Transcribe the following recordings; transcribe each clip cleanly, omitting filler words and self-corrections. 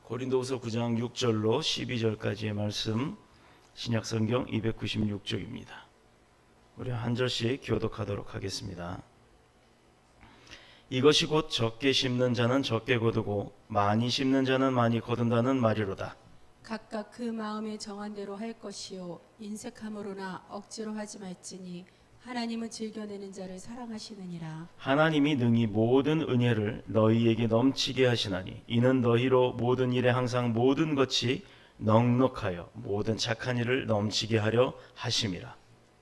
고린도후서 9장 6절로 12절까지의 말씀, 신약성경 296쪽입니다. 우리 한 절씩 교독하도록 하겠습니다. 이것이 곧 적게 심는 자는 적게 거두고 많이 심는 자는 많이 거둔다는 말이로다. 각각 그 마음에 정한 대로 할 것이요 인색함으로나 억지로 하지 말지니 하나님은 즐겨내는 자를 사랑하시느니라. 하나님이 능히 모든 은혜를 너희에게 넘치게 하시나니 이는 너희로 모든 일에 항상 모든 것이 넉넉하여 모든 착한 일을 넘치게 하려 하심이라.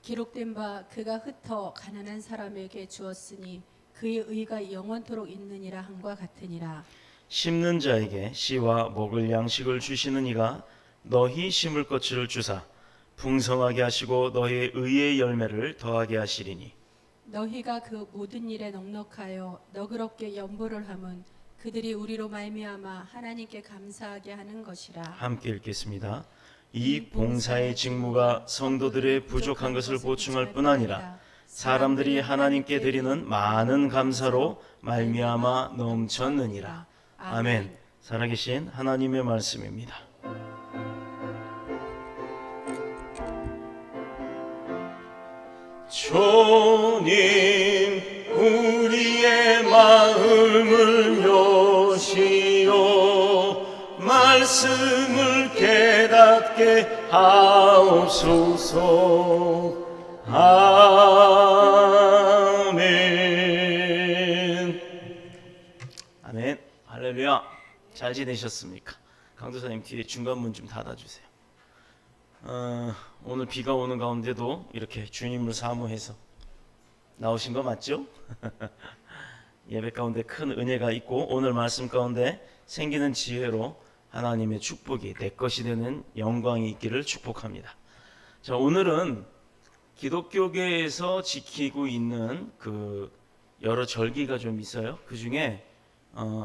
기록된 바 그가 흩어 가난한 사람에게 주었으니 그의 의가 영원토록 있느니라 함과 같으니라. 심는 자에게 씨와 먹을 양식을 주시는 이가 너희 심을 것을 주사 풍성하게 하시고 너희의 의의 열매를 더하게 하시리니 너희가 그 모든 일에 넉넉하여 너그럽게 연보를 함은 그들이 우리로 말미암아 하나님께 감사하게 하는 것이라. 함께 읽겠습니다. 이 봉사의 직무가 성도들의 부족한 것을 보충할 뿐 아니라 사람들이 하나님께 드리는 많은 감사로 말미암아 넘쳤느니라. 아멘. 살아계신 하나님의 말씀입니다. 주님, 우리의 마음을 여시어 말씀을 깨닫게 하옵소서. 아멘. 아멘. 할렐루야. 잘 지내셨습니까? 강도사님 뒤에 중간문 좀 닫아주세요. 오늘 비가 오는 가운데도 이렇게 주님을 사모해서 나오신 거 맞죠? 예배 가운데 큰 은혜가 있고 오늘 말씀 가운데 생기는 지혜로 하나님의 축복이 내 것이 되는 영광이 있기를 축복합니다. 자, 오늘은 기독교계에서 지키고 있는 그 여러 절기가 좀 있어요. 그 중에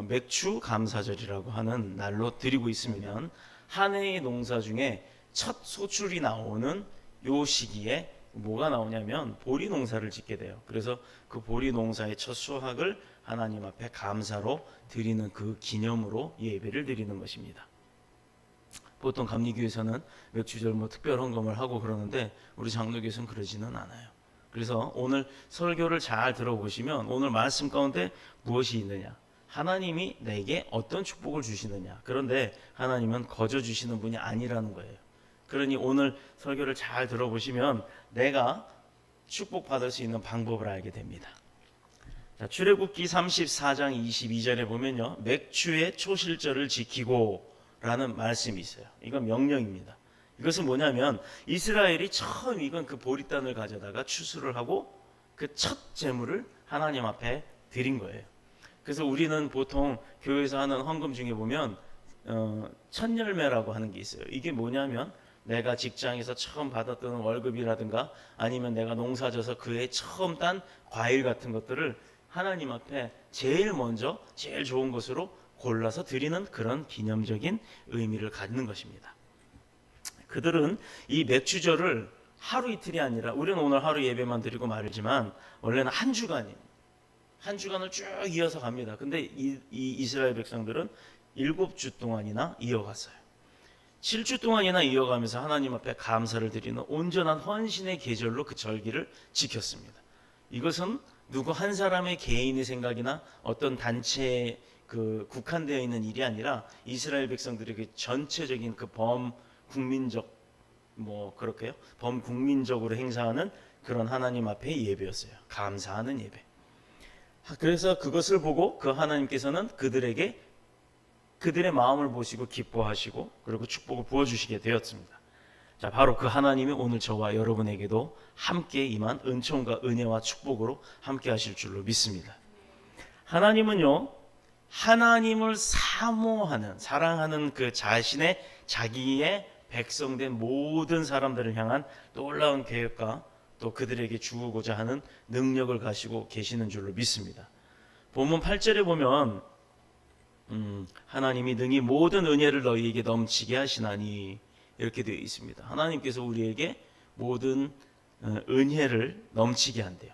맥추 감사절이라고 하는 날로 드리고 있으면 한 해의 농사 중에 첫 소출이 나오는 요 시기에 뭐가 나오냐면 보리 농사를 짓게 돼요. 그래서 그 보리 농사의 첫 수확을 하나님 앞에 감사로 드리는 그 기념으로 예배를 드리는 것입니다. 보통 감리교에서는 맥주절 뭐 특별 헌금을 하고 그러는데 우리 장로교에서는 그러지는 않아요. 그래서 오늘 설교를 잘 들어보시면 오늘 말씀 가운데 무엇이 있느냐, 하나님이 내게 어떤 축복을 주시느냐, 그런데 하나님은 거저 주시는 분이 아니라는 거예요. 그러니 오늘 설교를 잘 들어보시면 내가 축복받을 수 있는 방법을 알게 됩니다. 자, 출애굽기 34장 22절에 보면요, 맥추의 초실절을 지키고 라는 말씀이 있어요. 이건 명령입니다. 이것은 뭐냐면 이스라엘이 처음 익은 그 보리단을 가져다가 추수를 하고 그 첫 제물을 하나님 앞에 드린 거예요. 그래서 우리는 보통 교회에서 하는 헌금 중에 보면 첫 열매라고 하는 게 있어요. 이게 뭐냐면 내가 직장에서 처음 받았던 월급이라든가 아니면 내가 농사져서 그해 처음 딴 과일 같은 것들을 하나님 앞에 제일 먼저 제일 좋은 것으로 골라서 드리는 그런 기념적인 의미를 갖는 것입니다. 그들은 이 맥주절을 하루 이틀이 아니라, 우리는 오늘 하루 예배만 드리고 말이지만 원래는 한 주간을 쭉 이어서 갑니다. 근데 이 이스라엘 백성들은 7주 동안이나 이어갔어요. 7주 동안이나 이어가면서 하나님 앞에 감사를 드리는 온전한 헌신의 계절로 그 절기를 지켰습니다. 이것은 누구 한 사람의 개인의 생각이나 어떤 단체에 국한되어 있는 일이 아니라 이스라엘 백성들에게 전체적인 그 범국민적으로 행사하는 그런 하나님 앞의 예배였어요. 감사하는 예배. 그래서 그것을 보고 그 하나님께서는 그들의 마음을 보시고 기뻐하시고 그리고 축복을 부어주시게 되었습니다. 자, 바로 그 하나님이 오늘 저와 여러분에게도 함께 임한 은총과 은혜와 축복으로 함께 하실 줄로 믿습니다. 하나님은요, 하나님을 사모하는, 사랑하는 그 자기의 백성된 모든 사람들을 향한 놀라운 계획과 또 그들에게 주고자 하는 능력을 가지고 계시는 줄로 믿습니다. 본문 8절에 보면 하나님이 능히 모든 은혜를 너희에게 넘치게 하시나니 이렇게 되어 있습니다. 하나님께서 우리에게 모든 은혜를 넘치게 한대요.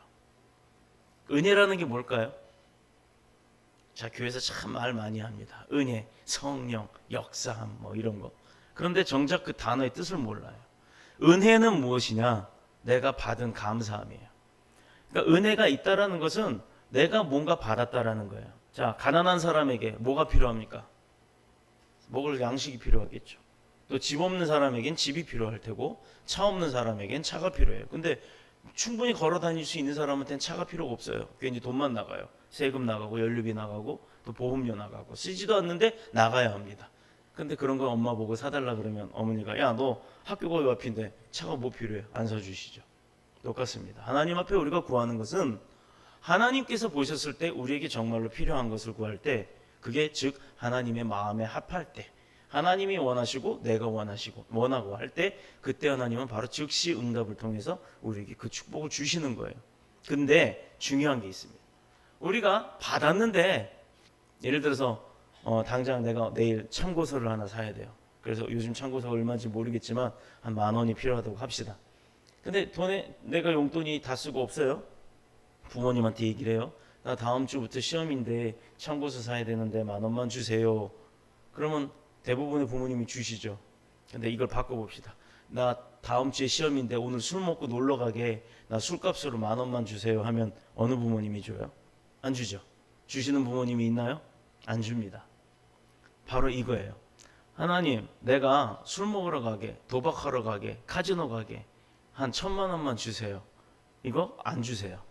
은혜라는 게 뭘까요? 자, 교회에서 참 말 많이 합니다. 은혜, 성령, 역사함 뭐 이런 거. 그런데 정작 그 단어의 뜻을 몰라요. 은혜는 무엇이냐? 내가 받은 감사함이에요. 그러니까 은혜가 있다라는 것은 내가 뭔가 받았다라는 거예요. 자, 가난한 사람에게 뭐가 필요합니까? 먹을 양식이 필요하겠죠. 또 집 없는 사람에겐 집이 필요할 테고, 차 없는 사람에겐 차가 필요해요. 근데 충분히 걸어 다닐 수 있는 사람한테는 차가 필요가 없어요. 괜히 돈만 나가요. 세금 나가고 연료비 나가고 또 보험료 나가고 쓰지도 않는데 나가야 합니다. 근데 그런 거 엄마 보고 사달라 그러면 어머니가 야, 너 학교 거기 앞인데 차가 뭐 필요해? 안 사주시죠. 똑같습니다. 하나님 앞에 우리가 구하는 것은 하나님께서 보셨을 때 우리에게 정말로 필요한 것을 구할 때, 그게 즉 하나님의 마음에 합할 때, 하나님이 원하시고 내가 원하고 할 때, 그때 하나님은 바로 즉시 응답을 통해서 우리에게 그 축복을 주시는 거예요. 근데 중요한 게 있습니다. 우리가 받았는데, 예를 들어서 당장 내가 내일 참고서를 하나 사야 돼요. 그래서 요즘 참고서가 얼마인지 모르겠지만 한 10,000원이 필요하다고 합시다. 근데 내가 용돈이 다 쓰고 없어요. 부모님한테 얘기를 해요. 나 다음 주부터 시험인데 참고서 사야 되는데 10,000원만 주세요. 그러면 대부분의 부모님이 주시죠. 근데 이걸 바꿔봅시다. 나 다음 주에 시험인데 오늘 술 먹고 놀러 가게 나 술값으로 10,000원만 주세요 하면 어느 부모님이 줘요? 안 주죠. 주시는 부모님이 있나요? 안 줍니다. 바로 이거예요. 하나님, 내가 술 먹으러 가게, 도박하러 가게, 카지노 가게 한 1,000,000원만 주세요. 이거 안 주세요.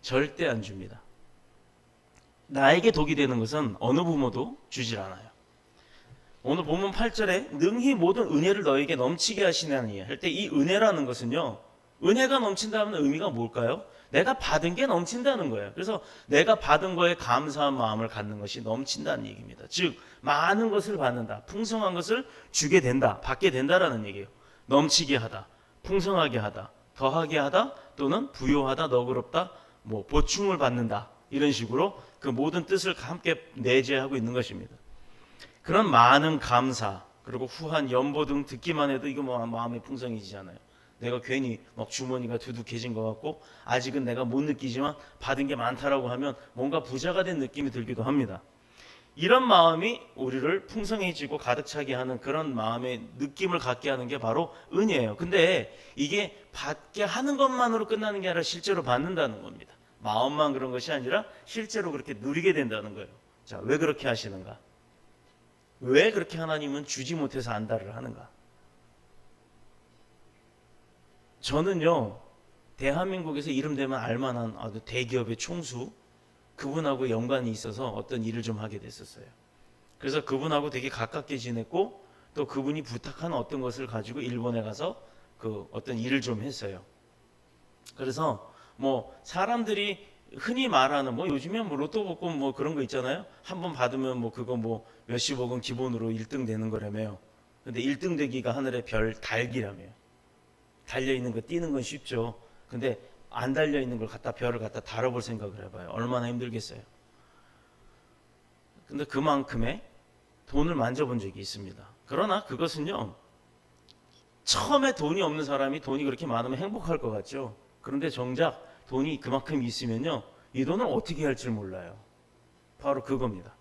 절대 안 줍니다. 나에게 독이 되는 것은 어느 부모도 주질 않아요. 오늘 본문 8절에 능히 모든 은혜를 너에게 넘치게 하시나니 할 때, 이 은혜라는 것은요, 은혜가 넘친다는 의미가 뭘까요? 내가 받은 게 넘친다는 거예요. 그래서 내가 받은 거에 감사한 마음을 갖는 것이 넘친다는 얘기입니다. 즉 많은 것을 받는다, 풍성한 것을 주게 된다, 받게 된다라는 얘기예요. 넘치게 하다, 풍성하게 하다, 더하게 하다, 또는 부요하다, 너그럽다, 뭐 보충을 받는다, 이런 식으로 그 모든 뜻을 함께 내재하고 있는 것입니다. 그런 많은 감사, 그리고 후한 연보 등 듣기만 해도 이거 뭐 마음의 풍성해지잖아요. 내가 괜히 막 주머니가 두둑해진 것 같고 아직은 내가 못 느끼지만 받은 게 많다라고 하면 뭔가 부자가 된 느낌이 들기도 합니다. 이런 마음이 우리를 풍성해지고 가득 차게 하는 그런 마음의 느낌을 갖게 하는 게 바로 은혜예요. 근데 이게 받게 하는 것만으로 끝나는 게 아니라 실제로 받는다는 겁니다. 마음만 그런 것이 아니라 실제로 그렇게 누리게 된다는 거예요. 자, 왜 그렇게 하시는가? 왜 그렇게 하나님은 주지 못해서 안달을 하는가? 저는요, 대한민국에서 이름 되면 알만한 아주 대기업의 총수, 그분하고 연관이 있어서 어떤 일을 좀 하게 됐었어요. 그래서 그분하고 되게 가깝게 지냈고, 또 그분이 부탁한 어떤 것을 가지고 일본에 가서 그 어떤 일을 좀 했어요. 그래서 뭐 사람들이 흔히 말하는 뭐 요즘에 뭐 로또 복권 뭐 그런 거 있잖아요. 한 번 받으면 뭐 그거 뭐 몇십억 원 기본으로 1등 되는 거라며요. 근데 1등 되기가 하늘의 별 달기라며요. 달려 있는 거 뛰는 건 쉽죠. 근데 안 달려 있는 걸 갖다 별을 갖다 달아볼 생각을 해봐요. 얼마나 힘들겠어요. 근데 그만큼의 돈을 만져본 적이 있습니다. 그러나 그것은요, 처음에 돈이 없는 사람이 돈이 그렇게 많으면 행복할 것 같죠. 그런데 정작 돈이 그만큼 있으면요, 이 돈을 어떻게 할지 몰라요. 바로 그겁니다.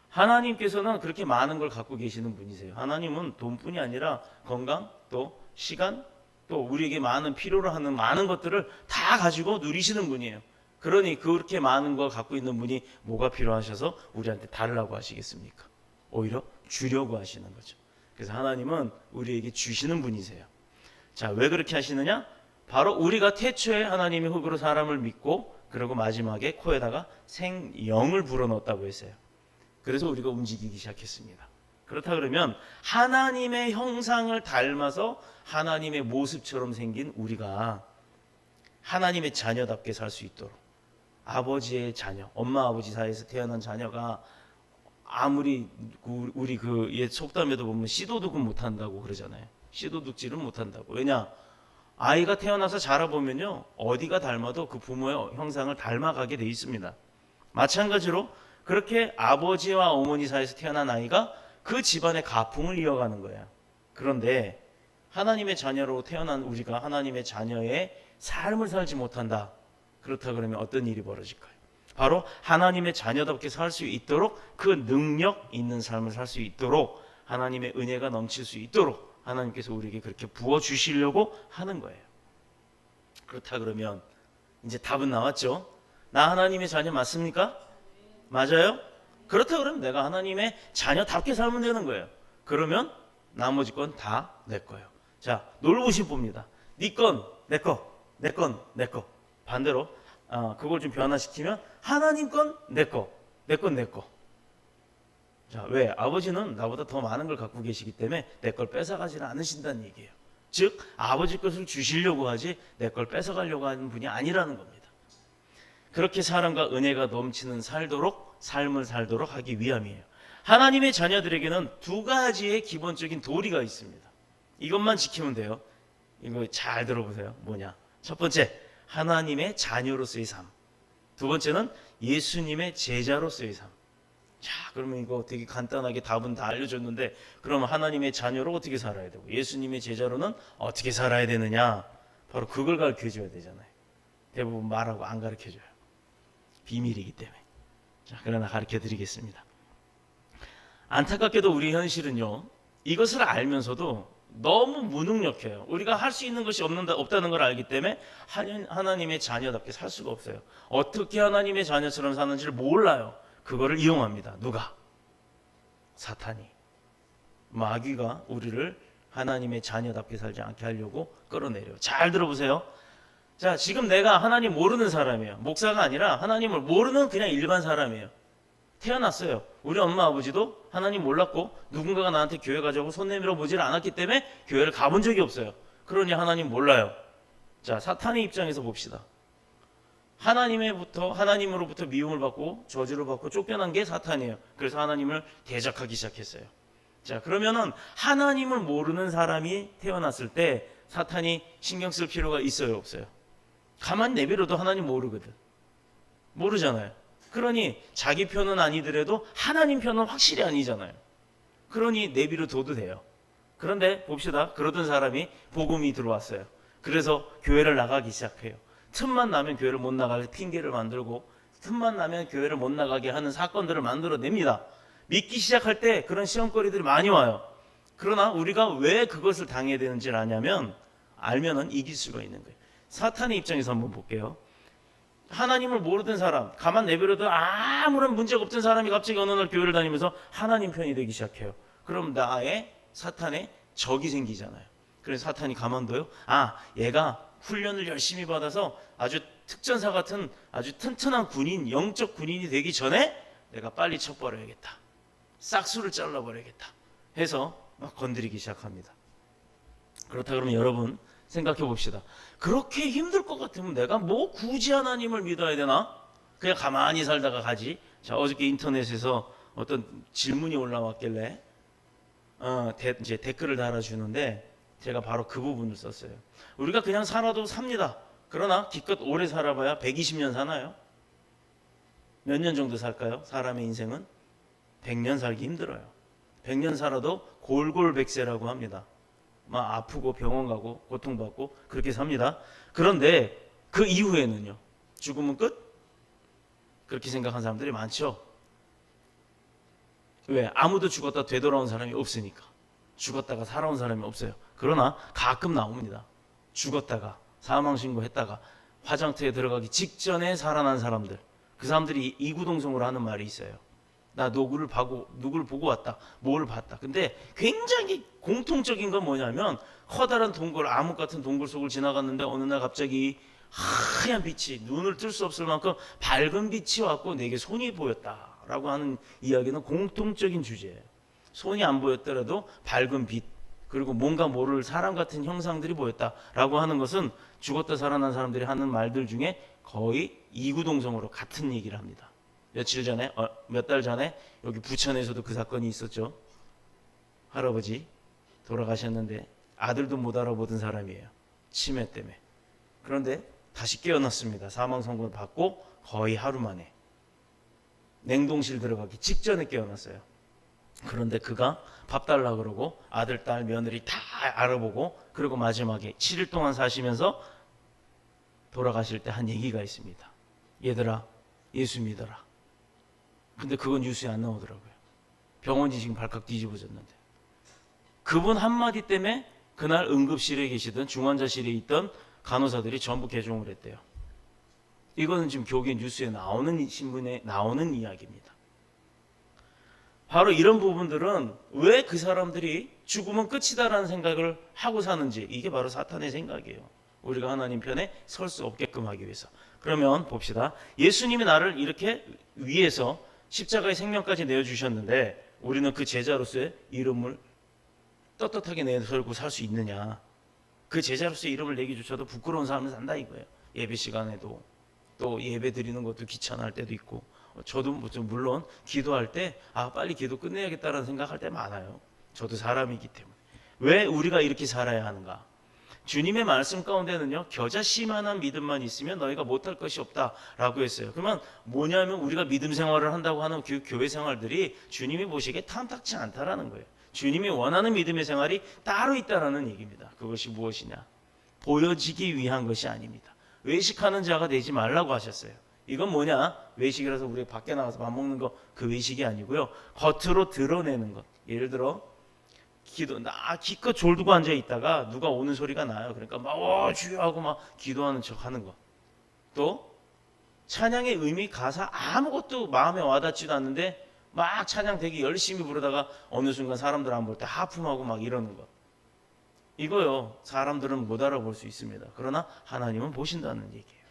하나님께서는 그렇게 많은 걸 갖고 계시는 분이세요. 하나님은 돈뿐이 아니라 건강, 또 시간, 또 우리에게 많은 필요로 하는 많은 것들을 다 가지고 누리시는 분이에요. 그러니 그렇게 많은 걸 갖고 있는 분이 뭐가 필요하셔서 우리한테 달라고 하시겠습니까? 오히려 주려고 하시는 거죠. 그래서 하나님은 우리에게 주시는 분이세요. 자, 왜 그렇게 하시느냐? 바로 우리가 태초에 하나님의 흙으로 사람을 믿고, 그리고 마지막에 코에다가 생영을 불어넣었다고 했어요. 그래서 우리가 움직이기 시작했습니다. 그렇다 그러면 하나님의 형상을 닮아서 하나님의 모습처럼 생긴 우리가 하나님의 자녀답게 살 수 있도록, 아버지의 자녀, 엄마 아버지 사이에서 태어난 자녀가 아무리 우리 그 옛 속담에도 보면 씨도둑은 못한다고 그러잖아요. 씨도둑질은 못한다고. 왜냐? 아이가 태어나서 자라보면요, 어디가 닮아도 그 부모의 형상을 닮아가게 돼 있습니다. 마찬가지로 그렇게 아버지와 어머니 사이에서 태어난 아이가 그 집안의 가풍을 이어가는 거예요. 그런데 하나님의 자녀로 태어난 우리가 하나님의 자녀의 삶을 살지 못한다. 그렇다 그러면 어떤 일이 벌어질까요? 바로 하나님의 자녀답게 살 수 있도록 그 능력 있는 삶을 살 수 있도록 하나님의 은혜가 넘칠 수 있도록 하나님께서 우리에게 그렇게 부어주시려고 하는 거예요. 그렇다 그러면 이제 답은 나왔죠? 나 하나님의 자녀 맞습니까? 맞아요? 그렇다 그러면 내가 하나님의 자녀답게 살면 되는 거예요. 그러면 나머지 건 다 내 거예요. 자, 놀부심 봅니다. 네 건, 내 거, 내 건, 내 거. 반대로 그걸 좀 변화시키면 하나님 건, 내 거, 내 건, 내 거. 자, 왜? 아버지는 나보다 더 많은 걸 갖고 계시기 때문에 내 걸 뺏어가지는 않으신다는 얘기예요. 즉 아버지 것을 주시려고 하지 내 걸 뺏어가려고 하는 분이 아니라는 겁니다. 그렇게 사랑과 은혜가 넘치는 삶을 살도록 하기 위함이에요. 하나님의 자녀들에게는 두 가지의 기본적인 도리가 있습니다. 이것만 지키면 돼요. 이거 잘 들어보세요. 뭐냐? 첫 번째, 하나님의 자녀로서의 삶. 두 번째는 예수님의 제자로서의 삶. 자, 그러면 이거 되게 간단하게 답은 다 알려줬는데, 그럼 하나님의 자녀로 어떻게 살아야 되고 예수님의 제자로는 어떻게 살아야 되느냐? 바로 그걸 가르쳐줘야 되잖아요. 대부분 말하고 안 가르쳐줘요. 비밀이기 때문에. 자, 그러나 가르쳐드리겠습니다. 안타깝게도 우리 현실은요, 이것을 알면서도 너무 무능력해요. 우리가 할 수 있는 것이 없다는 걸 알기 때문에 하나님의 자녀답게 살 수가 없어요. 어떻게 하나님의 자녀처럼 사는지를 몰라요. 그거를 이용합니다. 누가? 사탄이. 마귀가 우리를 하나님의 자녀답게 살지 않게 하려고 끌어내려요. 잘 들어보세요. 자, 지금 내가 하나님 모르는 사람이에요. 목사가 아니라 하나님을 모르는 그냥 일반 사람이에요. 태어났어요. 우리 엄마 아버지도 하나님 몰랐고 누군가가 나한테 교회 가자고 손 내밀어 보지를 않았기 때문에 교회를 가본 적이 없어요. 그러니 하나님 몰라요. 자, 사탄의 입장에서 봅시다. 하나님으로부터 미움을 받고 저주를 받고 쫓겨난 게 사탄이에요. 그래서 하나님을 대적하기 시작했어요. 자, 그러면은 하나님을 모르는 사람이 태어났을 때 사탄이 신경 쓸 필요가 있어요, 없어요? 가만히 내버려도 하나님 모르거든. 모르잖아요. 그러니 자기 편은 아니더라도 하나님 편은 확실히 아니잖아요. 그러니 내비로 둬도 돼요. 그런데 봅시다. 그러던 사람이 복음이 들어왔어요. 그래서 교회를 나가기 시작해요. 틈만 나면 교회를 못 나갈 핑계를 만들고 틈만 나면 교회를 못 나가게 하는 사건들을 만들어냅니다. 믿기 시작할 때 그런 시험거리들이 많이 와요. 그러나 우리가 왜 그것을 당해야 되는지를 알면은 이길 수가 있는 거예요. 사탄의 입장에서 한번 볼게요. 하나님을 모르던 사람, 가만 내버려도 아무런 문제가 없던 사람이 갑자기 어느 날 교회를 다니면서 하나님 편이 되기 시작해요. 그럼 사탄의 적이 생기잖아요. 그래서 사탄이 가만둬요. 얘가 훈련을 열심히 받아서 아주 특전사 같은 아주 튼튼한 군인, 영적 군인이 되기 전에 내가 빨리 쳐버려야겠다. 싹수를 잘라버려야겠다. 해서 막 건드리기 시작합니다. 그렇다 그러면 여러분 생각해 봅시다. 그렇게 힘들 것 같으면 내가 뭐 굳이 하나님을 믿어야 되나? 그냥 가만히 살다가 가지. 자, 어저께 인터넷에서 어떤 질문이 올라왔길래 이제 댓글을 달아주는데 제가 바로 그 부분을 썼어요. 우리가 그냥 살아도 삽니다. 그러나 기껏 오래 살아봐야 120년 사나요? 몇 년 정도 살까요? 사람의 인생은 100년 살기 힘들어요. 100년 살아도 골골백세라고 합니다. 막 아프고 병원 가고 고통받고 그렇게 삽니다. 그런데 그 이후에는요, 죽으면 끝? 그렇게 생각하는 사람들이 많죠. 왜? 아무도 죽었다 되돌아온 사람이 없으니까. 죽었다가 살아온 사람이 없어요. 그러나 가끔 나옵니다. 죽었다가 사망신고했다가 화장터에 들어가기 직전에 살아난 사람들. 그 사람들이 이구동성으로 하는 말이 있어요. 나 누구를 보고 왔다. 뭘 봤다. 근데 굉장히 공통적인 건 뭐냐면 커다란 동굴, 암흑 같은 동굴 속을 지나갔는데 어느 날 갑자기 하얀 빛이, 눈을 뜰 수 없을 만큼 밝은 빛이 왔고 내게 손이 보였다라고 하는 이야기는 공통적인 주제예요. 손이 안 보였더라도 밝은 빛, 그리고 뭔가 모를 사람 같은 형상들이 보였다라고 하는 것은 죽었다 살아난 사람들이 하는 말들 중에 거의 이구동성으로 같은 얘기를 합니다. 몇 달 전에 여기 부천에서도 그 사건이 있었죠. 할아버지 돌아가셨는데 아들도 못 알아보던 사람이에요. 치매 때문에. 그런데 다시 깨어났습니다. 사망 선고를 받고 거의 하루 만에. 냉동실 들어가기 직전에 깨어났어요. 그런데 그가 밥 달라 그러고 아들, 딸, 며느리 다 알아보고 그리고 마지막에 7일 동안 사시면서 돌아가실 때 한 얘기가 있습니다. 얘들아, 예수 믿어라. 근데 그건 뉴스에 안 나오더라고요. 병원이 지금 발칵 뒤집어졌는데. 그분 한마디 때문에 그날 응급실에 계시던 중환자실에 있던 간호사들이 전부 개종을 했대요. 이거는 지금 교계 뉴스에 나오는 신문에 나오는 이야기입니다. 바로 이런 부분들은 왜 그 사람들이 죽으면 끝이다라는 생각을 하고 사는지, 이게 바로 사탄의 생각이에요. 우리가 하나님 편에 설 수 없게끔 하기 위해서. 그러면 봅시다. 예수님이 나를 이렇게 위해서 십자가의 생명까지 내어주셨는데 우리는 그 제자로서의 이름을 떳떳하게 내걸고 살 수 있느냐. 그 제자로서의 이름을 내기조차도 부끄러운 삶을 산다 이거예요. 예배 시간에도 또 예배 드리는 것도 귀찮아할 때도 있고, 저도 물론 기도할 때 빨리 기도 끝내야겠다라는 생각할 때 많아요. 저도 사람이기 때문에. 왜 우리가 이렇게 살아야 하는가? 주님의 말씀 가운데는요, 겨자씨만한 믿음만 있으면 너희가 못할 것이 없다라고 했어요. 그러면 뭐냐면 우리가 믿음 생활을 한다고 하는 교회 생활들이 주님이 보시기에 탐탁치 않다라는 거예요. 주님이 원하는 믿음의 생활이 따로 있다라는 얘기입니다. 그것이 무엇이냐? 보여지기 위한 것이 아닙니다. 외식하는 자가 되지 말라고 하셨어요. 이건 뭐냐? 외식이라서 우리 밖에 나가서 밥 먹는 거, 그 외식이 아니고요. 겉으로 드러내는 것. 예를 들어 기껏 졸두고 앉아 있다가 누가 오는 소리가 나요. 그러니까 막 주여 하고 막 기도하는 척 하는 것. 또 찬양의 의미, 가사 아무것도 마음에 와닿지도 않는데 막 찬양 되게 열심히 부르다가 어느 순간 사람들 안 볼 때 하품하고 막 이러는 것. 이거요, 사람들은 못 알아볼 수 있습니다. 그러나 하나님은 보신다는 얘기예요.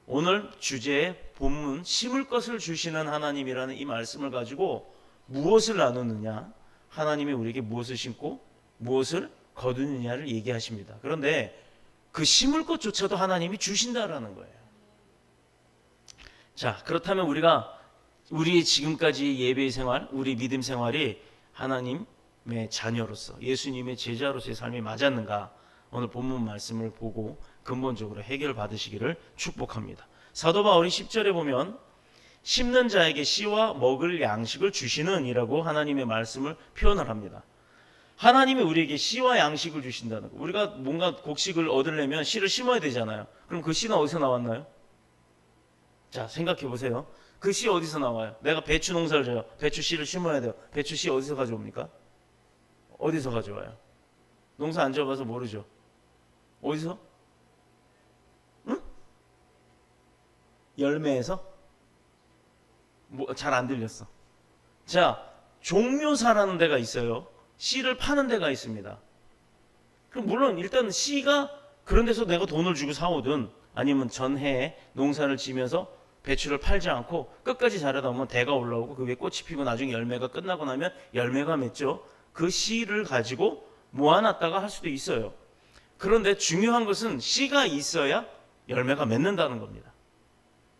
오늘 주제의 본문, 심을 것을 주시는 하나님이라는 이 말씀을 가지고 무엇을 나누느냐, 하나님이 우리에게 무엇을 심고 무엇을 거두느냐를 얘기하십니다. 그런데 그 심을 것조차도 하나님이 주신다라는 거예요. 자, 그렇다면 우리 지금까지 예배의 생활, 우리 믿음 생활이 하나님의 자녀로서, 예수님의 제자로서의 삶이 맞았는가? 오늘 본문 말씀을 보고 근본적으로 해결받으시기를 축복합니다. 사도 바울이 10절에 보면 심는 자에게 씨와 먹을 양식을 주시는 이라고 하나님의 말씀을 표현을 합니다. 하나님이 우리에게 씨와 양식을 주신다는 거. 우리가 뭔가 곡식을 얻으려면 씨를 심어야 되잖아요. 그럼 그 씨는 어디서 나왔나요? 자, 생각해 보세요. 그 씨 어디서 나와요? 내가 배추 농사를 져요. 배추 씨를 심어야 돼요. 배추 씨 어디서 가져옵니까? 어디서 가져와요? 농사 안 지어봐서 모르죠. 어디서? 응? 열매에서? 잘 안 들렸어. 자, 종묘사라는 데가 있어요. 씨를 파는 데가 있습니다. 그럼 물론 일단 씨가 그런 데서 내가 돈을 주고 사오든 아니면 전해에 농사를 지면서 배추를 팔지 않고 끝까지 자라다 보면 대가 올라오고 그 위에 꽃이 피고 나중에 열매가 끝나고 나면 열매가 맺죠. 그 씨를 가지고 모아놨다가 할 수도 있어요. 그런데 중요한 것은 씨가 있어야 열매가 맺는다는 겁니다.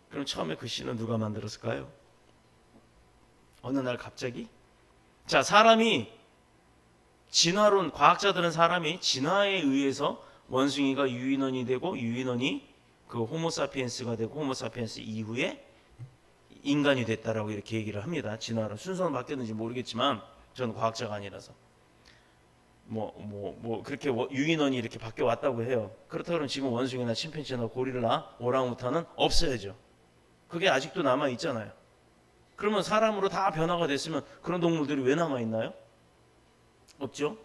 그럼 처음에 그 씨는 누가 만들었을까요? 어느 날 갑자기? 자, 과학자들은 사람이 진화에 의해서 원숭이가 유인원이 되고 유인원이 그 호모사피엔스가 되고 호모사피엔스 이후에 인간이 됐다라고 이렇게 얘기를 합니다. 진화로 순서는 바뀌었는지 모르겠지만 저는 과학자가 아니라서 그렇게 유인원이 이렇게 바뀌어 왔다고 해요. 그렇다 그러면 지금 원숭이나 침팬지나 고릴라, 오랑우탄은 없어야죠. 그게 아직도 남아 있잖아요. 그러면 사람으로 다 변화가 됐으면 그런 동물들이 왜 남아 있나요? 없죠.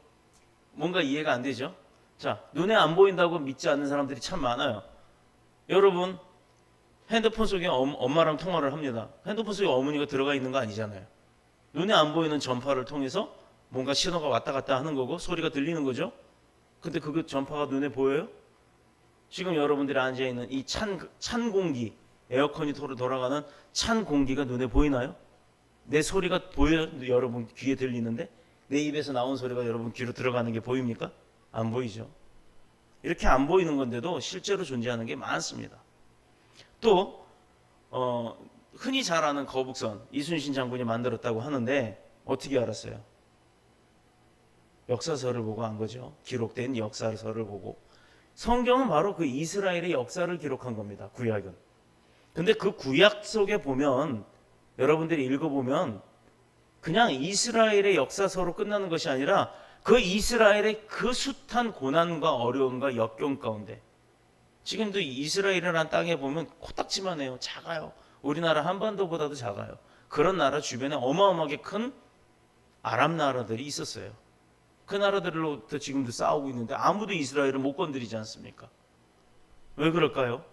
뭔가 이해가 안 되죠. 자, 눈에 안 보인다고 믿지 않는 사람들이 참 많아요. 여러분, 핸드폰 속에 엄마랑 통화를 합니다. 핸드폰 속에 어머니가 들어가 있는 거 아니잖아요. 눈에 안 보이는 전파를 통해서 뭔가 신호가 왔다 갔다 하는 거고 소리가 들리는 거죠. 근데 그 전파가 눈에 보여요? 지금 여러분들이 앉아있는 이 찬 공기, 에어컨이 돌아가는 찬 공기가 눈에 보이나요? 내 소리가 보여요? 여러분 귀에 들리는데 내 입에서 나온 소리가 여러분 귀로 들어가는 게 보입니까? 안 보이죠. 이렇게 안 보이는 건데도 실제로 존재하는 게 많습니다. 또 흔히 잘 아는 거북선, 이순신 장군이 만들었다고 하는데 어떻게 알았어요? 역사서를 보고 한 거죠. 기록된 역사서를 보고. 성경은 바로 그 이스라엘의 역사를 기록한 겁니다. 구약은. 근데 그 구약 속에 보면 여러분들이 읽어보면 그냥 이스라엘의 역사서로 끝나는 것이 아니라 그 이스라엘의 그 숱한 고난과 어려움과 역경 가운데 지금도 이스라엘이라는 땅에 보면 코딱지만 해요. 작아요. 우리나라 한반도보다도 작아요. 그런 나라 주변에 어마어마하게 큰 아랍 나라들이 있었어요. 그 나라들로부터 지금도 싸우고 있는데 아무도 이스라엘을 못 건드리지 않습니까? 왜 그럴까요?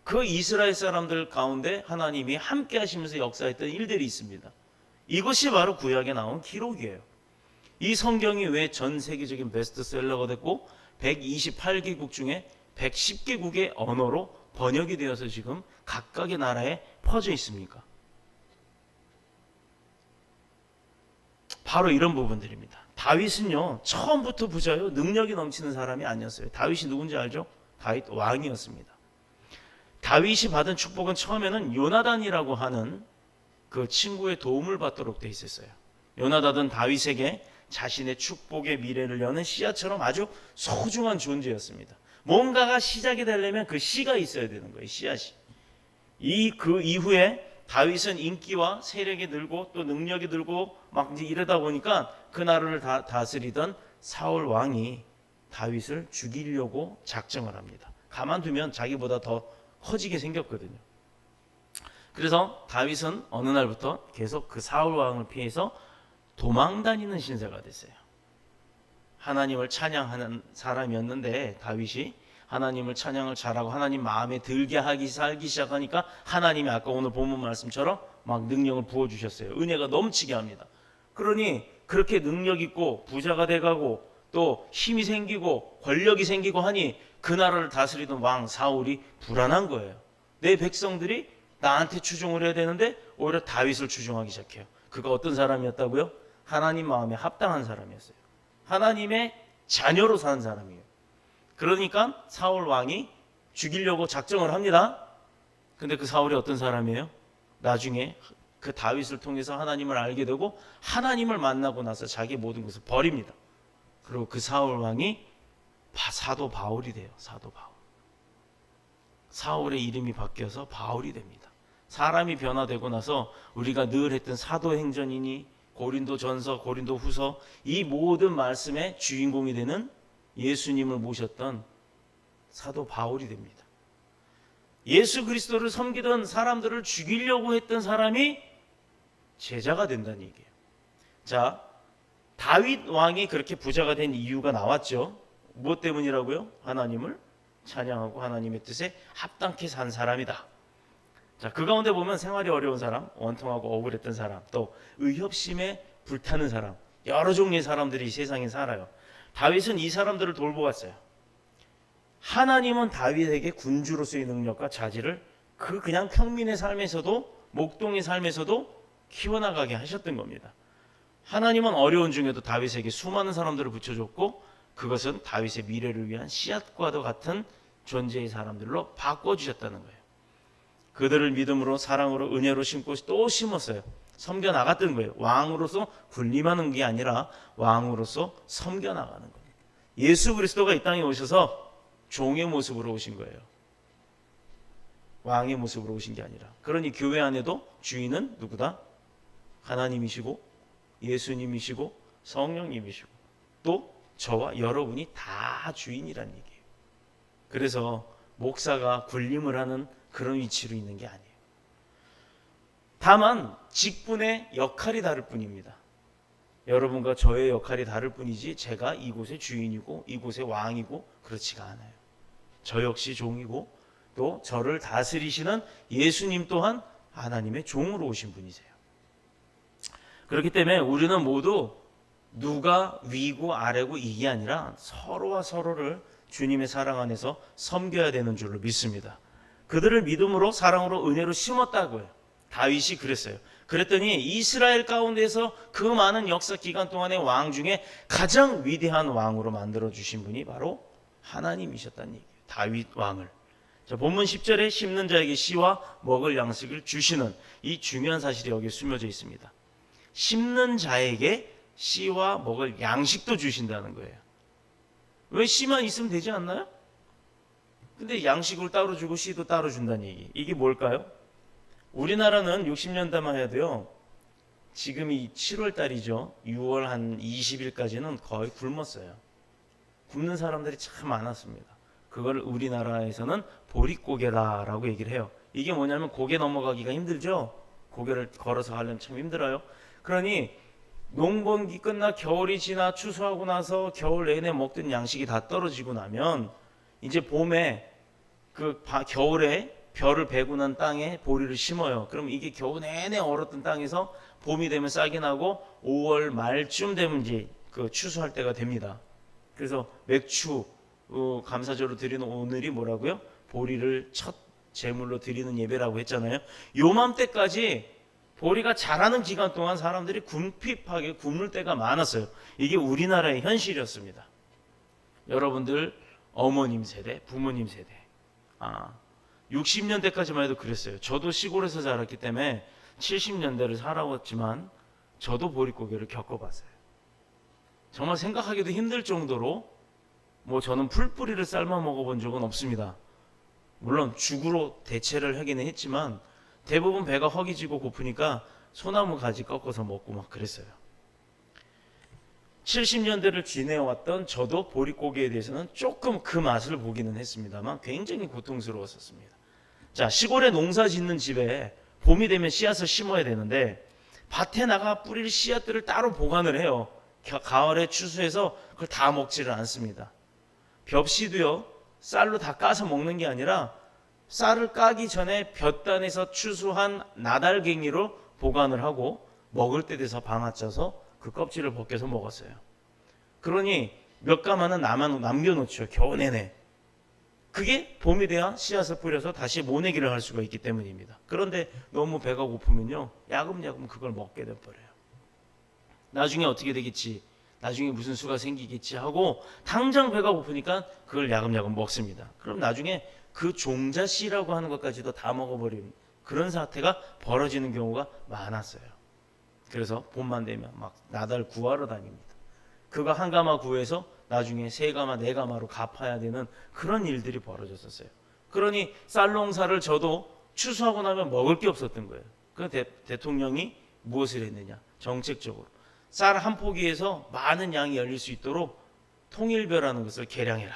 그 이스라엘 사람들 가운데 하나님이 함께 하시면서 역사했던 일들이 있습니다. 이것이 바로 구약에 나온 기록이에요. 이 성경이 왜 전 세계적인 베스트셀러가 됐고 128개국 중에 110개국의 언어로 번역이 되어서 지금 각각의 나라에 퍼져 있습니까? 바로 이런 부분들입니다. 다윗은요, 처음부터 부자요, 능력이 넘치는 사람이 아니었어요. 다윗이 누군지 알죠? 다윗 왕이었습니다. 다윗이 받은 축복은 처음에는 요나단이라고 하는 그 친구의 도움을 받도록 돼 있었어요. 요나단은 다윗에게 자신의 축복의 미래를 여는 씨앗처럼 아주 소중한 존재였습니다. 뭔가가 시작이 되려면 그 씨가 있어야 되는 거예요. 씨앗이. 그 이후에 다윗은 인기와 세력이 늘고 또 능력이 늘고 막 이제 이러다 보니까 그 나라를 다스리던 사울 왕이 다윗을 죽이려고 작정을 합니다. 가만두면 자기보다 더 커지게 생겼거든요. 그래서 다윗은 어느 날부터 계속 그 사울 왕을 피해서 도망다니는 신세가 됐어요. 하나님을 찬양하는 사람이었는데 다윗이 하나님을 찬양을 잘하고 하나님 마음에 들게 하기 살기 시작하니까 하나님이 아까 오늘 본문 말씀처럼 막 능력을 부어주셨어요. 은혜가 넘치게 합니다. 그러니 그렇게 능력 있고 부자가 돼가고 또 힘이 생기고 권력이 생기고 하니 그 나라를 다스리던 왕 사울이 불안한 거예요. 내 백성들이 나한테 추종을 해야 되는데 오히려 다윗을 추종하기 시작해요. 그가 어떤 사람이었다고요? 하나님 마음에 합당한 사람이었어요. 하나님의 자녀로 사는 사람이에요. 그러니까 사울 왕이 죽이려고 작정을 합니다. 근데 그 사울이 어떤 사람이에요? 나중에 그 다윗을 통해서 하나님을 알게 되고 하나님을 만나고 나서 자기 모든 것을 버립니다. 그리고 그 사울 왕이 사도 바울이 돼요. 사도 바울. 사울의 이름이 바뀌어서 바울이 됩니다. 사람이 변화되고 나서 우리가 늘 했던 사도행전이니 고린도전서, 고린도후서 이 모든 말씀의 주인공이 되는 예수님을 모셨던 사도 바울이 됩니다. 예수 그리스도를 섬기던 사람들을 죽이려고 했던 사람이 제자가 된다는 얘기예요. 자, 다윗 왕이 그렇게 부자가 된 이유가 나왔죠. 무엇 때문이라고요? 하나님을 찬양하고 하나님의 뜻에 합당케 산 사람이다. 자, 그 가운데 보면 생활이 어려운 사람, 원통하고 억울했던 사람, 또 의협심에 불타는 사람, 여러 종류의 사람들이 세상에 살아요. 다윗은 이 사람들을 돌보았어요. 하나님은 다윗에게 군주로서의 능력과 자질을 그냥 평민의 삶에서도 목동의 삶에서도 키워나가게 하셨던 겁니다. 하나님은 어려운 중에도 다윗에게 수많은 사람들을 붙여줬고 그것은 다윗의 미래를 위한 씨앗과도 같은 존재의 사람들로 바꿔주셨다는 거예요. 그들을 믿음으로 사랑으로 은혜로 심고 또 심었어요. 섬겨 나갔던 거예요. 왕으로서 군림하는 게 아니라 왕으로서 섬겨 나가는 거예요. 예수 그리스도가 이 땅에 오셔서 종의 모습으로 오신 거예요. 왕의 모습으로 오신 게 아니라. 그러니 교회 안에도 주인은 누구다? 하나님이시고 예수님이시고 성령님이시고 또 저와 여러분이 다 주인이란 얘기예요. 그래서 목사가 군림을 하는 그런 위치로 있는 게 아니에요. 다만 직분의 역할이 다를 뿐입니다. 여러분과 저의 역할이 다를 뿐이지 제가 이곳의 주인이고 이곳의 왕이고 그렇지가 않아요. 저 역시 종이고 또 저를 다스리시는 예수님 또한 하나님의 종으로 오신 분이세요. 그렇기 때문에 우리는 모두 누가 위고 아래고 이게 아니라 서로와 서로를 주님의 사랑 안에서 섬겨야 되는 줄로 믿습니다. 그들을 믿음으로 사랑으로 은혜로 심었다고요. 다윗이 그랬어요. 그랬더니 이스라엘 가운데서 그 많은 역사 기간 동안의 왕 중에 가장 위대한 왕으로 만들어 주신 분이 바로 하나님이셨다는 얘기예요. 다윗 왕을. 자, 본문 10절에 심는 자에게 씨와 먹을 양식을 주시는 이 중요한 사실이 여기에 숨겨져 있습니다. 심는 자에게 씨와 먹을 양식도 주신다는 거예요. 왜 씨만 있으면 되지 않나요? 근데 양식을 따로 주고 씨도 따로 준다는 얘기. 이게 뭘까요? 우리나라는 60년대만 해도요. 지금이 7월 달이죠. 6월 한 20일까지는 거의 굶었어요. 굶는 사람들이 참 많았습니다. 그걸 우리나라에서는 보릿고개라고 얘기를 해요. 이게 뭐냐면 고개 넘어가기가 힘들죠. 고개를 걸어서 가려면 참 힘들어요. 그러니 농번기 끝나 겨울이 지나 추수하고 나서 겨울 내내 먹던 양식이 다 떨어지고 나면 이제 봄에 겨울에 벼를 베고 난 땅에 보리를 심어요. 그럼 이게 겨우 내내 얼었던 땅에서 봄이 되면 싹이 나고 5월 말쯤 되면 이제 그 추수할 때가 됩니다. 그래서 맥추 감사절로 드리는 오늘이 뭐라고요? 보리를 첫 제물로 드리는 예배라고 했잖아요. 요맘때까지 보리가 자라는 기간 동안 사람들이 궁핍하게 굶을 때가 많았어요. 이게 우리나라의 현실이었습니다. 여러분들 어머님 세대, 부모님 세대, 60년대까지만 해도 그랬어요. 저도 시골에서 자랐기 때문에 70년대를 살아왔지만 저도 보릿고개를 겪어봤어요. 정말 생각하기도 힘들 정도로 저는 풀뿌리를 삶아 먹어본 적은 없습니다. 물론 죽으로 대체를 하기는 했지만 대부분 배가 허기지고 고프니까 소나무 가지 꺾어서 먹고 막 그랬어요. 70년대를 지내왔던 저도 보릿고개에 대해서는 조금 그 맛을 보기는 했습니다만 굉장히 고통스러웠었습니다. 자, 시골에 농사 짓는 집에 봄이 되면 씨앗을 심어야 되는데 밭에 나가 뿌릴 씨앗들을 따로 보관을 해요. 가을에 추수해서 그걸 다 먹지를 않습니다. 벽시도요, 쌀로 다 까서 먹는 게 아니라 쌀을 까기 전에 볕단에서 추수한 나달갱이로 보관을 하고 먹을 때 돼서 방아 쪄서 그 껍질을 벗겨서 먹었어요. 그러니 몇 가마는 남겨놓죠. 겨우 내내. 그게 봄이 돼야 씨앗을 뿌려서 다시 모내기를 할 수가 있기 때문입니다. 그런데 너무 배가 고프면요, 야금야금 그걸 먹게 돼버려요. 나중에 어떻게 되겠지, 나중에 무슨 수가 생기겠지 하고 당장 배가 고프니까 그걸 야금야금 먹습니다. 그럼 나중에 그 종자씨라고 하는 것까지도 다 먹어버리는 그런 사태가 벌어지는 경우가 많았어요. 그래서 봄만 되면 막 나달 구하러 다닙니다. 그거 한 가마 구해서 나중에 세 가마 네 가마로 갚아야 되는 그런 일들이 벌어졌었어요. 그러니 쌀 농사를 저도 추수하고 나면 먹을 게 없었던 거예요. 그 대통령이 무엇을 했느냐, 정책적으로 쌀 한 포기에서 많은 양이 열릴 수 있도록 통일벼라는 것을 개량해라,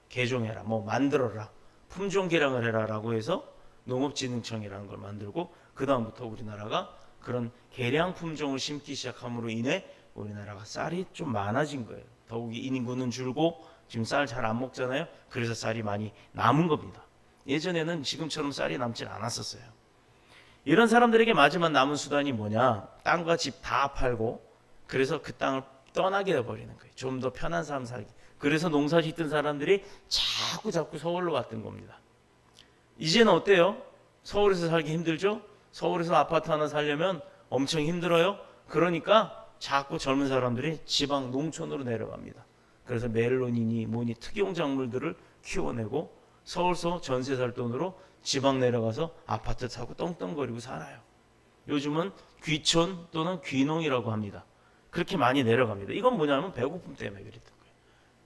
개종해라, 만들어라, 품종 개량을 해라라고 해서 농업진흥청이라는 걸 만들고 그 다음부터 우리나라가 그런 개량 품종을 심기 시작함으로 인해 우리나라가 쌀이 좀 많아진 거예요. 더욱이 인구는 줄고 지금 쌀 잘 안 먹잖아요. 그래서 쌀이 많이 남은 겁니다. 예전에는 지금처럼 쌀이 남질 않았었어요. 이런 사람들에게 마지막 남은 수단이 뭐냐, 땅과 집 다 팔고 그래서 그 땅을 떠나게 돼버리는 거예요. 좀 더 편한 삶 살기. 그래서 농사 짓던 사람들이 자꾸 서울로 왔던 겁니다. 이제는 어때요? 서울에서 살기 힘들죠? 서울에서 아파트 하나 살려면 엄청 힘들어요. 그러니까 자꾸 젊은 사람들이 지방 농촌으로 내려갑니다. 그래서 멜론이니 뭐니 특용작물들을 키워내고 서울서 전세 살 돈으로 지방 내려가서 아파트 사고 떵떵거리고 살아요. 요즘은 귀촌 또는 귀농이라고 합니다. 그렇게 많이 내려갑니다. 이건 뭐냐면 배고픔 때문에 그랬던 거예요.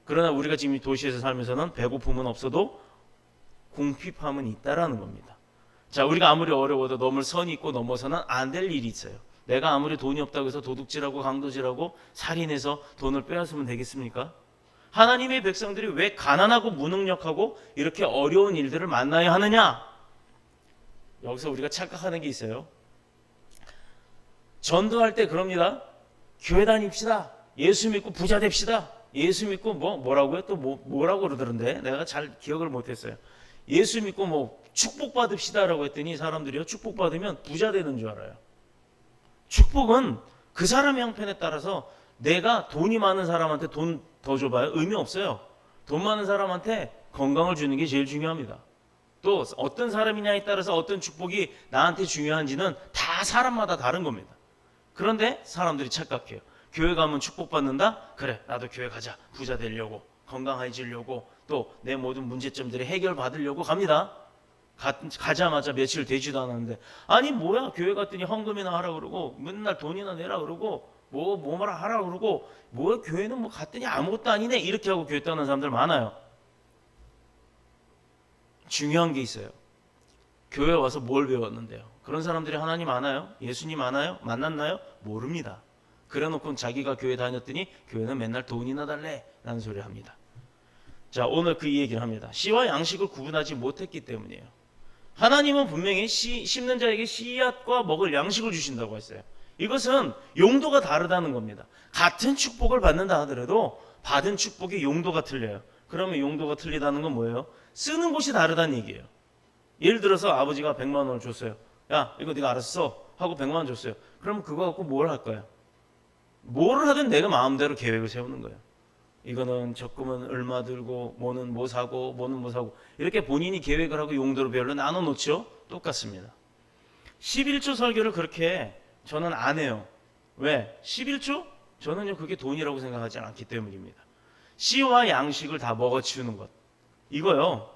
그러나 우리가 지금 도시에서 살면서는 배고픔은 없어도 궁핍함은 있다라는 겁니다. 자, 우리가 아무리 어려워도 넘을 선이 있고 넘어서는 안 될 일이 있어요. 내가 아무리 돈이 없다고 해서 도둑질하고 강도질하고 살인해서 돈을 빼앗으면 되겠습니까? 하나님의 백성들이 왜 가난하고 무능력하고 이렇게 어려운 일들을 만나야 하느냐? 여기서 우리가 착각하는 게 있어요. 전도할 때 그럽니다. 교회 다닙시다. 예수 믿고 부자 됩시다. 예수 믿고 뭐라고요? 또 뭐라고 그러더런데 내가 잘 기억을 못했어요. 예수 믿고 축복 받읍시다라고 했더니 사람들이요, 축복 받으면 부자 되는 줄 알아요. 축복은 그 사람의 형편에 따라서 내가 돈이 많은 사람한테 돈 더 줘봐요? 의미 없어요. 돈 많은 사람한테 건강을 주는 게 제일 중요합니다. 또 어떤 사람이냐에 따라서 어떤 축복이 나한테 중요한지는 다 사람마다 다른 겁니다. 그런데 사람들이 착각해요. 교회 가면 축복받는다? 그래, 나도 교회 가자. 부자 되려고, 건강해지려고, 또 내 모든 문제점들이 해결받으려고 갑니다. 가자마자 며칠 되지도 않았는데, 아니 뭐야, 교회 갔더니 헌금이나 하라 그러고 맨날 돈이나 내라 그러고 뭐라 하라 그러고 교회는 갔더니 아무것도 아니네, 이렇게 하고 교회 떠나는 사람들 많아요. 중요한 게 있어요. 교회 와서 뭘 배웠는데요? 그런 사람들이 하나님 아나요? 예수님 아나요? 만났나요? 모릅니다. 그래놓고 자기가 교회 다녔더니 교회는 맨날 돈이나 달래 라는 소리를 합니다. 자, 오늘 그 얘기를 합니다. 씨와 양식을 구분하지 못했기 때문이에요. 하나님은 분명히 심는 자에게 씨앗과 먹을 양식을 주신다고 했어요. 이것은 용도가 다르다는 겁니다. 같은 축복을 받는다 하더라도 받은 축복의 용도가 틀려요. 그러면 용도가 틀리다는 건 뭐예요? 쓰는 곳이 다르다는 얘기예요. 예를 들어서 아버지가 100만 원을 줬어요. 야, 이거 네가 알아서 써 하고 100만 원 줬어요. 그럼 그거 갖고 뭘 할 거야? 뭐를 하든 내가 마음대로 계획을 세우는 거예요. 이거는 적금은 얼마 들고 뭐는 뭐 사고 뭐는 뭐 사고 이렇게 본인이 계획을 하고 용도를 별로 나눠 놓죠. 똑같습니다. 11조 설교를 그렇게 저는 안 해요. 왜? 11조? 저는요 그게 돈이라고 생각하지 않기 때문입니다. 씨와 양식을 다 먹어치우는 것. 이거요.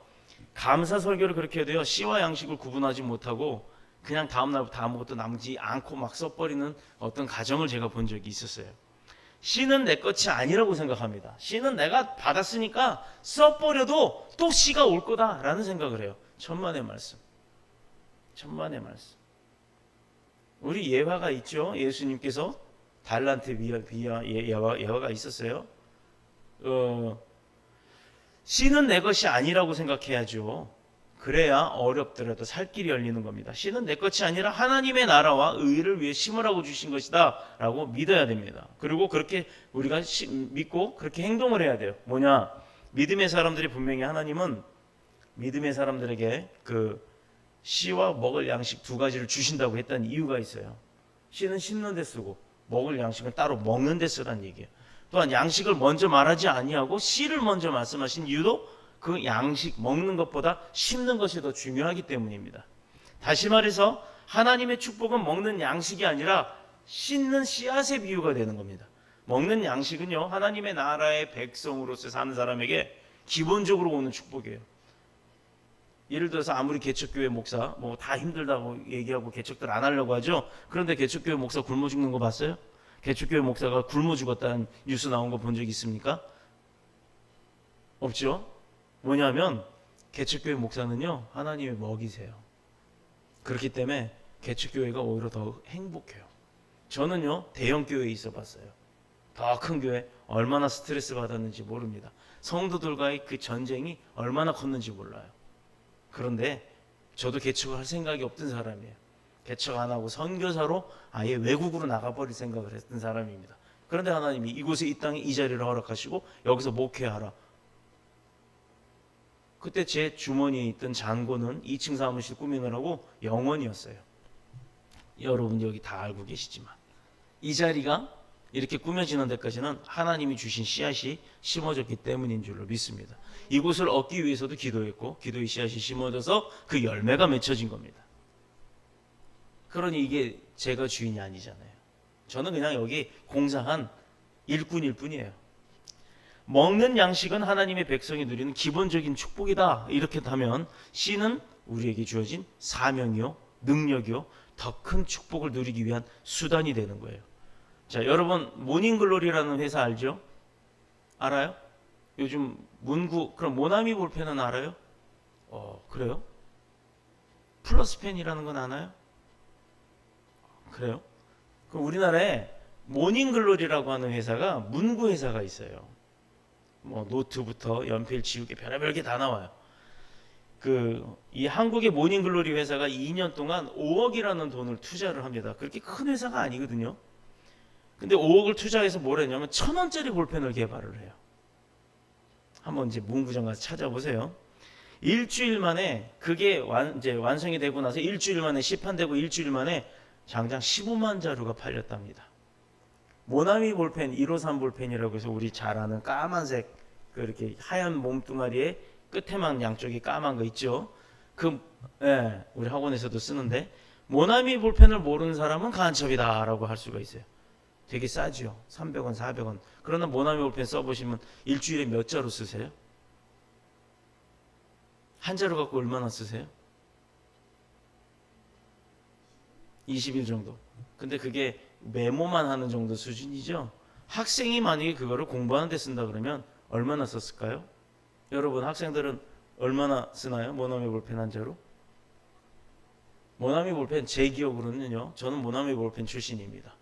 감사 설교를 그렇게 해도요. 씨와 양식을 구분하지 못하고 그냥 다음날부터 아무것도 남지 않고 막 써버리는 어떤 가정을 제가 본 적이 있었어요. 씨는 내 것이 아니라고 생각합니다. 씨는 내가 받았으니까 써버려도 또 씨가 올 거다라는 생각을 해요. 천만의 말씀. 천만의 말씀. 우리 예화가 있죠. 예수님께서 달란트 예화가 있었어요. 씨는 내 것이 아니라고 생각해야죠. 그래야 어렵더라도 살 길이 열리는 겁니다. 씨는 내 것이 아니라 하나님의 나라와 의를 위해 심으라고 주신 것이다 라고 믿어야 됩니다. 그리고 그렇게 우리가 믿고 그렇게 행동을 해야 돼요. 뭐냐? 믿음의 사람들이 분명히 하나님은 믿음의 사람들에게 그 씨와 먹을 양식 두 가지를 주신다고 했다는 이유가 있어요. 씨는 심는 데 쓰고 먹을 양식은 따로 먹는 데 쓰라는 얘기예요. 또한 양식을 먼저 말하지 아니하고 씨를 먼저 말씀하신 이유도 그 양식 먹는 것보다 심는 것이 더 중요하기 때문입니다. 다시 말해서 하나님의 축복은 먹는 양식이 아니라 씻는 씨앗의 비유가 되는 겁니다. 먹는 양식은요 하나님의 나라의 백성으로서 사는 사람에게 기본적으로 오는 축복이에요. 예를 들어서 아무리 개척교회 목사 뭐 다 힘들다고 얘기하고 개척들 안 하려고 하죠. 그런데 개척교회 목사 굶어 죽는 거 봤어요? 개척교회 목사가 굶어 죽었다는 뉴스 나온 거 본 적 있습니까? 없죠. 뭐냐면 개척교회 목사는요 하나님의 먹이세요. 그렇기 때문에 개척교회가 오히려 더 행복해요. 저는요 대형교회에 있어 봤어요. 더 큰 교회 얼마나 스트레스 받았는지 모릅니다. 성도들과의 그 전쟁이 얼마나 컸는지 몰라요. 그런데 저도 개척을 할 생각이 없던 사람이에요. 개척 안 하고 선교사로 아예 외국으로 나가버릴 생각을 했던 사람입니다. 그런데 하나님이 이곳에 이 땅에 이 자리를 허락하시고 여기서 목회하라. 그때 제 주머니에 있던 잔고는 2층 사무실 꾸미느라고 영원이었어요. 여러분 여기 다 알고 계시지만 이 자리가 이렇게 꾸며지는 데까지는 하나님이 주신 씨앗이 심어졌기 때문인 줄로 믿습니다. 이곳을 얻기 위해서도 기도했고 기도의 씨앗이 심어져서 그 열매가 맺혀진 겁니다. 그러니 이게 제가 주인이 아니잖아요. 저는 그냥 여기 공사한 일꾼일 뿐이에요. 먹는 양식은 하나님의 백성이 누리는 기본적인 축복이다. 이렇게 하면 씨는 우리에게 주어진 사명이요 능력이요 더 큰 축복을 누리기 위한 수단이 되는 거예요. 자, 여러분 모닝글로리라는 회사 알죠? 알아요? 요즘 문구 그럼 모나미 볼펜은 알아요? 그래요? 플러스펜이라는 건 아나요? 그래요? 그럼 우리나라에 모닝글로리라고 하는 회사가 문구 회사가 있어요. 뭐 노트부터 연필, 지우개 별의별 게 다 나와요. 이 한국의 모닝글로리 회사가 2년 동안 5억이라는 돈을 투자를 합니다. 그렇게 큰 회사가 아니거든요. 근데 5억을 투자해서 뭘 했냐면 1,000원짜리 볼펜을 개발을 해요. 한번 이제 문구점 가서 찾아보세요. 일주일 만에 그게 이제 완성이 되고 나서 일주일 만에 시판되고 일주일 만에 장장 15만 자루가 팔렸답니다. 모나미 볼펜 153 볼펜이라고 해서 우리 잘 아는 까만색 그렇게 하얀 몸뚱아리에 끝에만 양쪽이 까만 거 있죠. 우리 학원에서도 쓰는데 모나미 볼펜을 모르는 사람은 간첩이다라고 할 수가 있어요. 되게 싸죠. 300원, 400원. 그러나 모나미 볼펜 써보시면 일주일에 몇 자루 쓰세요? 한 자루 갖고 얼마나 쓰세요? 20일 정도. 근데 그게 메모만 하는 정도 수준이죠. 학생이 만약에 그거를 공부하는 데 쓴다 그러면 얼마나 썼을까요? 여러분 학생들은 얼마나 쓰나요? 모나미 볼펜 한 자루? 모나미 볼펜 제 기억으로는요. 저는 모나미 볼펜 출신입니다.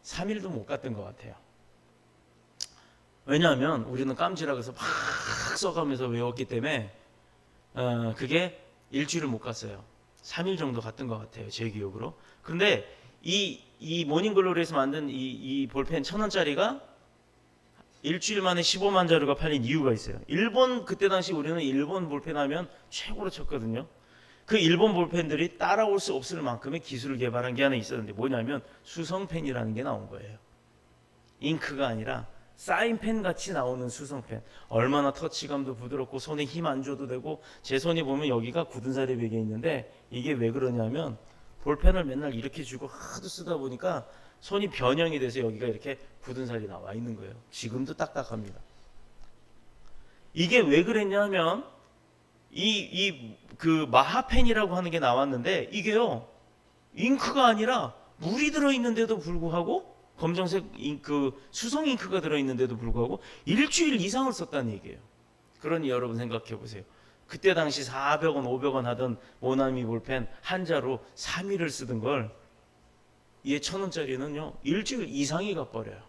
3일도 못 갔던 것 같아요. 왜냐하면 우리는 깜지락에서 막 써가면서 외웠기 때문에 그게 일주일을 못 갔어요. 3일 정도 갔던 것 같아요. 제 기억으로. 그런데 이 모닝글로리에서 만든 이 볼펜 1,000원짜리가 일주일 만에 15만 자루가 팔린 이유가 있어요. 일본, 그때 당시 우리는 일본 볼펜 하면 최고로 쳤거든요. 그 일본 볼펜들이 따라올 수 없을 만큼의 기술을 개발한 게 하나 있었는데 뭐냐면 수성펜이라는 게 나온 거예요. 잉크가 아니라 사인펜 같이 나오는 수성펜. 얼마나 터치감도 부드럽고 손에 힘 안 줘도 되고, 제 손이 보면 여기가 굳은 살이 베개 있는데 이게 왜 그러냐면 볼펜을 맨날 이렇게 쥐고 하도 쓰다 보니까 손이 변형이 돼서 여기가 이렇게 굳은 살이 나와 있는 거예요. 지금도 딱딱합니다. 이게 왜 그랬냐 하면 그 마하펜이라고 하는 게 나왔는데 이게요, 잉크가 아니라 물이 들어있는데도 불구하고, 검정색 잉크, 수성 잉크가 들어있는데도 불구하고 일주일 이상을 썼다는 얘기예요. 그러니 여러분 생각해 보세요. 그때 당시 400원, 500원 하던 모나미 볼펜 한 자로 3일을 쓰던 걸 이게 1,000원짜리는요 일주일 이상이 가버려요.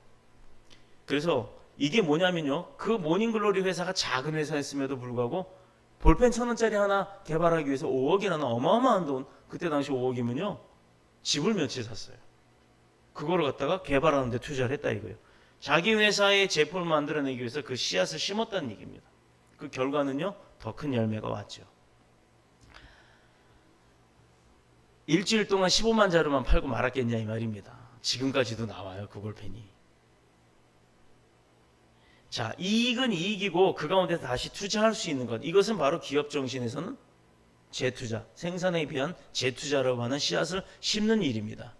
그래서 이게 뭐냐면요, 그 모닝글로리 회사가 작은 회사였음에도 불구하고 볼펜 1,000원짜리 하나 개발하기 위해서 5억이라는 어마어마한 돈, 그때 당시 5억이면요 집을 몇 채 샀어요. 그거를 갖다가 개발하는 데 투자를 했다 이거예요. 자기 회사의 제품을 만들어내기 위해서 그 씨앗을 심었다는 얘기입니다. 그 결과는요 더 큰 열매가 왔죠. 일주일 동안 15만 자루만 팔고 말았겠냐 이 말입니다. 지금까지도 나와요 그 볼펜이. 자, 이익은 이익이고 그 가운데 다시 투자할 수 있는 것, 이것은 바로 기업 정신에서는 재투자, 생산에 비한 재투자라고 하는 씨앗을 심는 일입니다.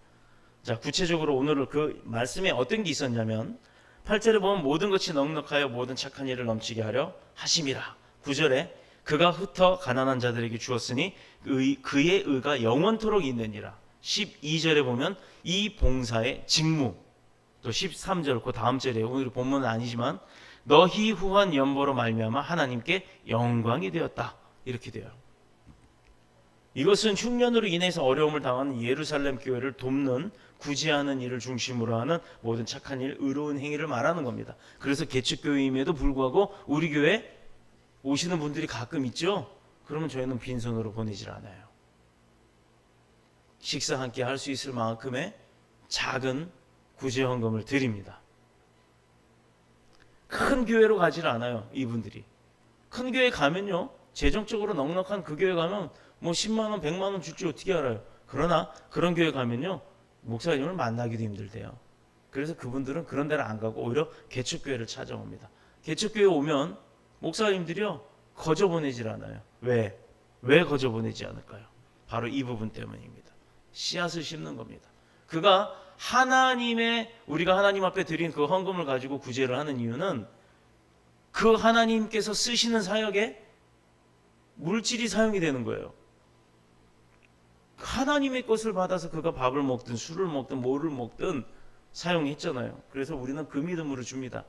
자, 구체적으로 오늘 그 말씀에 어떤 게 있었냐면 8절에 보면 모든 것이 넉넉하여 모든 착한 일을 넘치게 하려 하심이라. 9절에 그가 흩어 가난한 자들에게 주었으니 그의 의가 영원토록 있느니라. 12절에 보면 이 봉사의 직무, 또 13절 그 다음 절에 오늘 본문은 아니지만 너희 후한 연보로 말미암아 하나님께 영광이 되었다 이렇게 돼요. 이것은 흉년으로 인해서 어려움을 당하는 예루살렘 교회를 돕는, 구제하는 일을 중심으로 하는 모든 착한 일, 의로운 행위를 말하는 겁니다. 그래서 개척교회임에도 불구하고 우리 교회 오시는 분들이 가끔 있죠. 그러면 저희는 빈손으로 보내질 않아요. 식사 함께 할 수 있을 만큼의 작은 구제 헌금을 드립니다. 큰 교회로 가지를 않아요. 이분들이 큰 교회 가면요 재정적으로 넉넉한 그 교회 가면 뭐 10만 원 100만 원 줄 줄 어떻게 알아요. 그러나 그런 교회 가면요 목사님을 만나기도 힘들대요. 그래서 그분들은 그런 데를 안 가고 오히려 개척교회를 찾아옵니다. 개척교회 오면 목사님들이요 거저 보내질 않아요. 왜 거저 보내지 않을까요? 바로 이 부분 때문입니다. 씨앗을 심는 겁니다. 그가 우리가 하나님 앞에 드린 그 헌금을 가지고 구제를 하는 이유는 그 하나님께서 쓰시는 사역에 물질이 사용이 되는 거예요. 하나님의 것을 받아서 그가 밥을 먹든 술을 먹든 뭐를 먹든 사용했잖아요. 그래서 우리는 그 믿음으로 줍니다.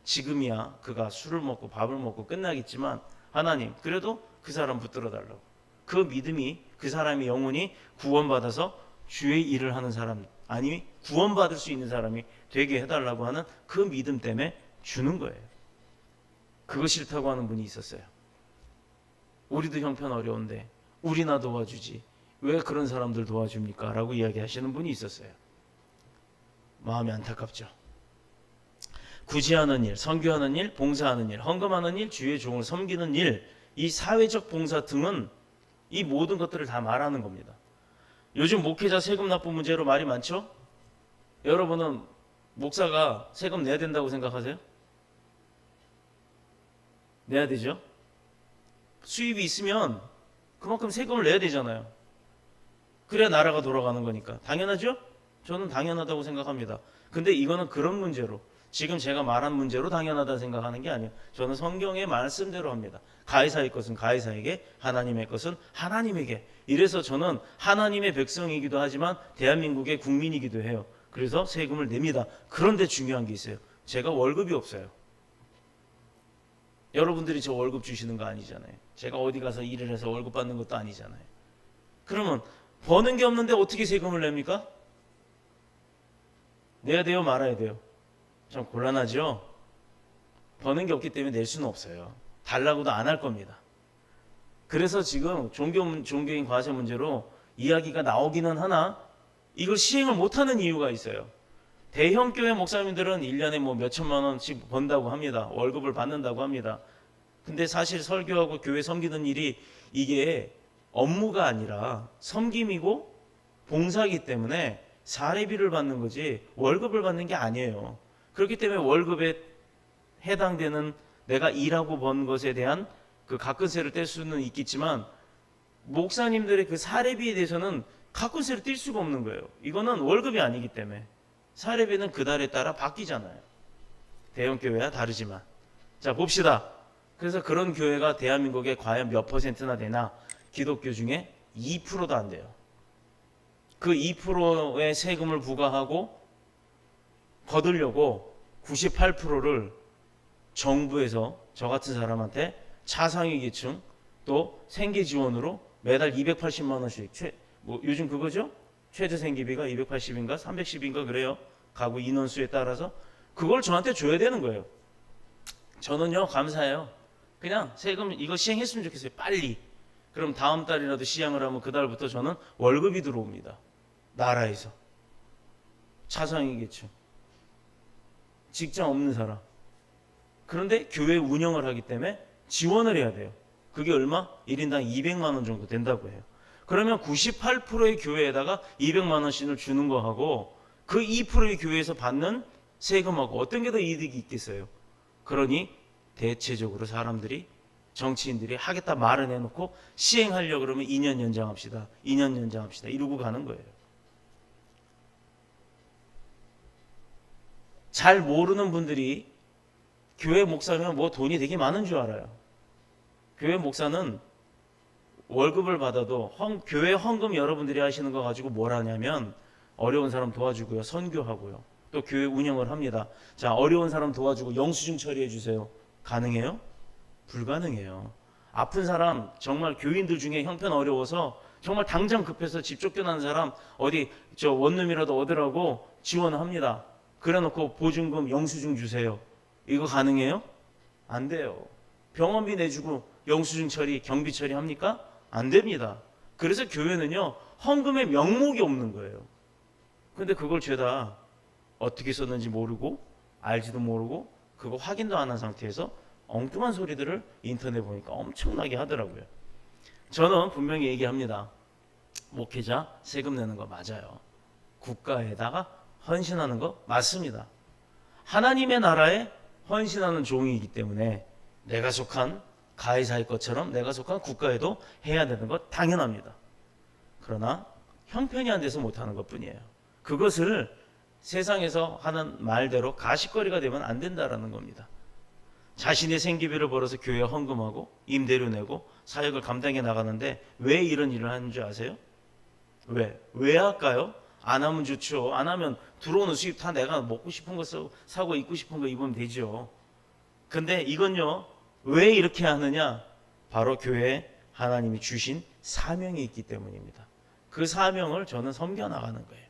지금이야 그가 술을 먹고 밥을 먹고 끝나겠지만 하나님 그래도 그 사람 붙들어 달라고, 그 믿음이 그 사람의 영혼이 구원받아서 주의 일을 하는 사람, 아니 구원받을 수 있는 사람이 되게 해달라고 하는 그 믿음 때문에 주는 거예요. 그거 싫다고 하는 분이 있었어요. 우리도 형편 어려운데 우리나 도와주지 왜 그런 사람들 도와줍니까? 라고 이야기하시는 분이 있었어요. 마음이 안타깝죠. 구제하는 일, 선교하는 일, 봉사하는 일, 헌금하는 일, 주의 종을 섬기는 일, 이 사회적 봉사 등은 이 모든 것들을 다 말하는 겁니다. 요즘 목회자 세금 납부 문제로 말이 많죠? 여러분은 목사가 세금 내야 된다고 생각하세요? 내야 되죠? 수입이 있으면 그만큼 세금을 내야 되잖아요. 그래야 나라가 돌아가는 거니까. 당연하죠? 저는 당연하다고 생각합니다. 근데 이거는 그런 문제로, 지금 제가 말한 문제로 당연하다 생각하는 게 아니에요. 저는 성경의 말씀대로 합니다. 가이사의 것은 가이사에게, 하나님의 것은 하나님에게. 이래서 저는 하나님의 백성이기도 하지만 대한민국의 국민이기도 해요. 그래서 세금을 냅니다. 그런데 중요한 게 있어요. 제가 월급이 없어요. 여러분들이 저 월급 주시는 거 아니잖아요. 제가 어디 가서 일을 해서 월급 받는 것도 아니잖아요. 그러면 버는 게 없는데 어떻게 세금을 냅니까? 내야 돼요, 말아야 돼요? 참 곤란하죠? 버는 게 없기 때문에 낼 수는 없어요. 달라고도 안 할 겁니다. 그래서 지금 종교인 과세 문제로 이야기가 나오기는 하나 이걸 시행을 못하는 이유가 있어요. 대형 교회 목사님들은 1년에 뭐 몇천만 원씩 번다고 합니다. 월급을 받는다고 합니다. 근데 사실 설교하고 교회 섬기는 일이 이게 업무가 아니라 섬김이고 봉사이기 때문에 사례비를 받는 거지 월급을 받는 게 아니에요. 그렇기 때문에 월급에 해당되는 내가 일하고 번 것에 대한 그 가끔세를 뗄 수는 있겠지만 목사님들의 그 사례비에 대해서는 가끔세를 뗄 수가 없는 거예요. 이거는 월급이 아니기 때문에 사례비는 그 달에 따라 바뀌잖아요. 대형 교회와 다르지만 자 봅시다. 그래서 그런 교회가 대한민국에 과연 몇 %나 되나? 기독교 중에 2%도 안 돼요. 그 2%의 세금을 부과하고 거두려고 98%를 정부에서 저 같은 사람한테 차상위 계층 또 생계 지원으로 매달 280만 원씩 뭐 요즘 그거죠? 최저 생계비가 280인가 310인가 그래요. 가구 인원수에 따라서 그걸 저한테 줘야 되는 거예요. 저는요 감사해요. 그냥 세금 이거 시행했으면 좋겠어요. 빨리. 그럼 다음 달이라도 시행을 하면 그 달부터 저는 월급이 들어옵니다. 나라에서. 차상위 계층. 직장 없는 사람. 그런데 교회 운영을 하기 때문에 지원을 해야 돼요. 그게 얼마? 1인당 200만 원 정도 된다고 해요. 그러면 98%의 교회에다가 200만 원씩을 주는 거하고 그 2%의 교회에서 받는 세금하고 어떤 게 더 이득이 있겠어요? 그러니 대체적으로 사람들이 정치인들이 하겠다 말은 해놓고 시행하려고 그러면 2년 연장합시다. 2년 연장합시다. 이러고 가는 거예요. 잘 모르는 분들이 교회 목사면 뭐 돈이 되게 많은 줄 알아요. 교회 목사는 월급을 받아도 교회 헌금 여러분들이 하시는 거 가지고 뭘 하냐면 어려운 사람 도와주고요. 선교하고요. 또 교회 운영을 합니다. 자, 어려운 사람 도와주고 영수증 처리해 주세요. 가능해요? 불가능해요. 아픈 사람 정말 교인들 중에 형편 어려워서 정말 당장 급해서 집 쫓겨나는 사람 어디 저 원룸이라도 얻으라고 지원합니다. 그래놓고 보증금 영수증 주세요. 이거 가능해요? 안 돼요. 병원비 내주고 영수증 처리, 경비 처리 합니까? 안 됩니다. 그래서 교회는요 헌금의 명목이 없는 거예요. 근데 그걸 죄다 어떻게 썼는지 모르고 알지도 모르고 그거 확인도 안 한 상태에서 엉뚱한 소리들을 인터넷 보니까 엄청나게 하더라고요. 저는 분명히 얘기합니다. 목회자 세금 내는 거 맞아요. 국가에다가 헌신하는 거 맞습니다. 하나님의 나라에 헌신하는 종이기 때문에 내가 속한 가해사의 것처럼 내가 속한 국가에도 해야 되는 것 당연합니다. 그러나 형편이 안 돼서 못하는 것뿐이에요. 그것을 세상에서 하는 말대로 가십거리가 되면 안 된다라는 겁니다. 자신의 생계비를 벌어서 교회에 헌금하고 임대료 내고 사역을 감당해 나가는데 왜 이런 일을 하는 줄 아세요? 왜 할까요? 안 하면 좋죠. 안 하면 들어오는 수입 다 내가 먹고 싶은 거 사고 입고 싶은 거 입으면 되죠. 근데 이건요 왜 이렇게 하느냐? 바로 교회에 하나님이 주신 사명이 있기 때문입니다. 그 사명을 저는 섬겨나가는 거예요.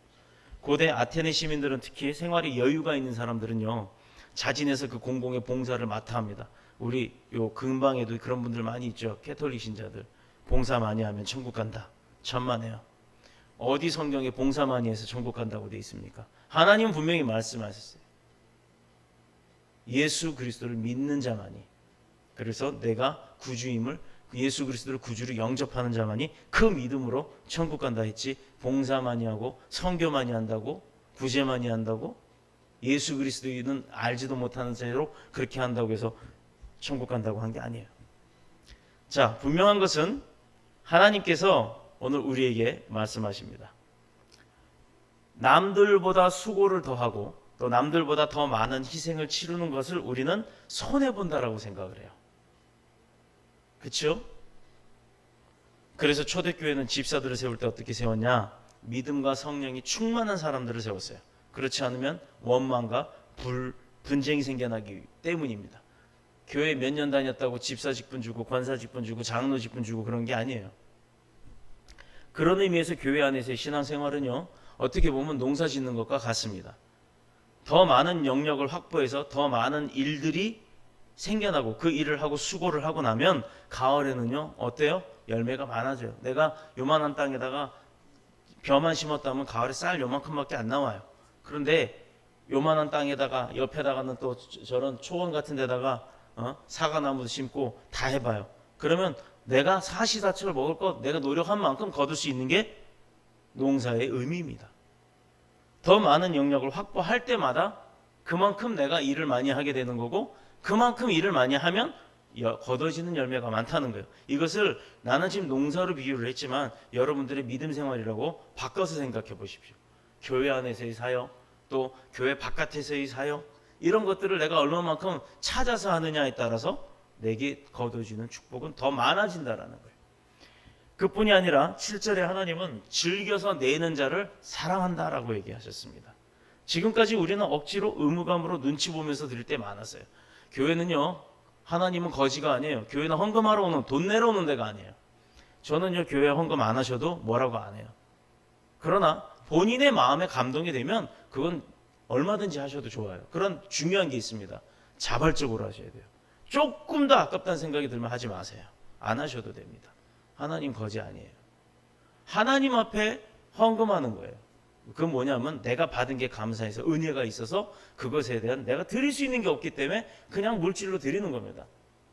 고대 아테네 시민들은 특히 생활에 여유가 있는 사람들은요 자진해서 그 공공의 봉사를 맡아 합니다. 우리 요 근방에도 그런 분들 많이 있죠. 캐톨릭 신자들 봉사 많이 하면 천국 간다. 천만에요. 어디 성경에 봉사 많이 해서 천국 간다고 돼 있습니까? 하나님은 분명히 말씀하셨어요. 예수 그리스도를 믿는 자만이, 그래서 내가 구주임을 예수 그리스도를 구주로 영접하는 자만이 그 믿음으로 천국 간다 했지, 봉사 많이 하고 선교 많이 한다고 구제 많이 한다고 예수 그리스도인은 알지도 못하는 채로 그렇게 한다고 해서 천국 간다고 한 게 아니에요. 자, 분명한 것은 하나님께서 오늘 우리에게 말씀하십니다. 남들보다 수고를 더하고 또 남들보다 더 많은 희생을 치르는 것을 우리는 손해본다라고 생각을 해요. 그렇죠? 그래서 초대교회는 집사들을 세울 때 어떻게 세웠냐? 믿음과 성령이 충만한 사람들을 세웠어요. 그렇지 않으면 원망과 분쟁이 생겨나기 때문입니다. 교회 몇 년 다녔다고 집사 직분 주고 권사 직분 주고 장로 직분 주고 그런 게 아니에요. 그런 의미에서 교회 안에서의 신앙생활은요 어떻게 보면 농사 짓는 것과 같습니다. 더 많은 영역을 확보해서 더 많은 일들이 생겨나고 그 일을 하고 수고를 하고 나면 가을에는요 어때요? 열매가 많아져요. 내가 요만한 땅에다가 벼만 심었다면 가을에 쌀 요만큼밖에 안 나와요. 그런데 요만한 땅에다가 옆에다가는 또 저런 초원 같은 데다가 사과나무도 심고 다 해봐요. 그러면 내가 사시사철 먹을 것 내가 노력한 만큼 거둘 수 있는 게 농사의 의미입니다. 더 많은 영역을 확보할 때마다 그만큼 내가 일을 많이 하게 되는 거고 그만큼 일을 많이 하면 거둬지는 열매가 많다는 거예요. 이것을 나는 지금 농사로 비유를 했지만 여러분들의 믿음 생활이라고 바꿔서 생각해 보십시오. 교회 안에서의 사역, 또 교회 바깥에서의 사역, 이런 것들을 내가 얼마만큼 찾아서 하느냐에 따라서 내게 거둬지는 축복은 더 많아진다라는 거예요. 그뿐이 아니라 7절에 하나님은 즐겨서 내는 자를 사랑한다라고 얘기하셨습니다. 지금까지 우리는 억지로 의무감으로 눈치 보면서 드릴 때 많았어요. 교회는요, 하나님은 거지가 아니에요. 교회는 헌금하러 오는, 돈 내러 오는 데가 아니에요. 저는요, 교회 헌금 안 하셔도 뭐라고 안 해요. 그러나 본인의 마음에 감동이 되면 그건 얼마든지 하셔도 좋아요. 그런 중요한 게 있습니다. 자발적으로 하셔야 돼요. 조금 더 아깝다는 생각이 들면 하지 마세요. 안 하셔도 됩니다. 하나님 거지 아니에요. 하나님 앞에 헌금하는 거예요. 그건 뭐냐면 내가 받은 게 감사해서 은혜가 있어서 그것에 대한 내가 드릴 수 있는 게 없기 때문에 그냥 물질로 드리는 겁니다.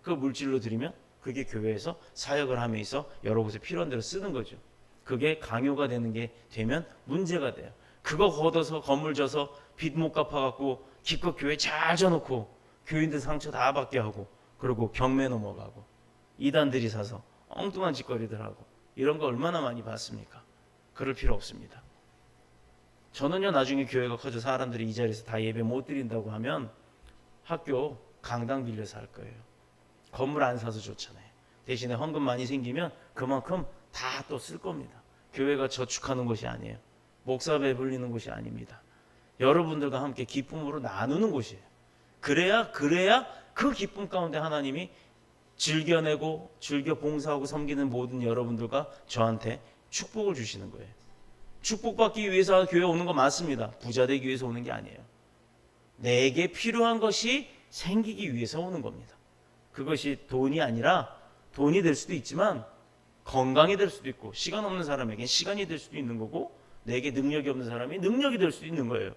그 물질로 드리면 그게 교회에서 사역을 함에 있어 여러 곳에 필요한 대로 쓰는 거죠. 그게 강요가 되는 게 되면 문제가 돼요. 그거 걷어서 건물 져서 빚 못 갚아갖고 기껏 교회 잘 져놓고 교인들 상처 다 받게 하고 그리고 경매 넘어가고 이단들이 사서 엉뚱한 짓거리들 하고 이런 거 얼마나 많이 봤습니까? 그럴 필요 없습니다. 저는요 나중에 교회가 커져 사람들이 이 자리에서 다 예배 못 드린다고 하면 학교 강당 빌려서 할 거예요. 건물 안 사서 좋잖아요. 대신에 헌금 많이 생기면 그만큼 다 또 쓸 겁니다. 교회가 저축하는 곳이 아니에요. 목사 배불리는 곳이 아닙니다. 여러분들과 함께 기쁨으로 나누는 곳이에요. 그래야 그 기쁨 가운데 하나님이 즐겨내고 즐겨 봉사하고 섬기는 모든 여러분들과 저한테 축복을 주시는 거예요. 축복받기 위해서 교회 오는 거 맞습니다. 부자 되기 위해서 오는 게 아니에요. 내게 필요한 것이 생기기 위해서 오는 겁니다. 그것이 돈이 아니라 돈이 될 수도 있지만 건강이 될 수도 있고 시간 없는 사람에게 시간이 될 수도 있는 거고 내게 능력이 없는 사람이 능력이 될 수도 있는 거예요.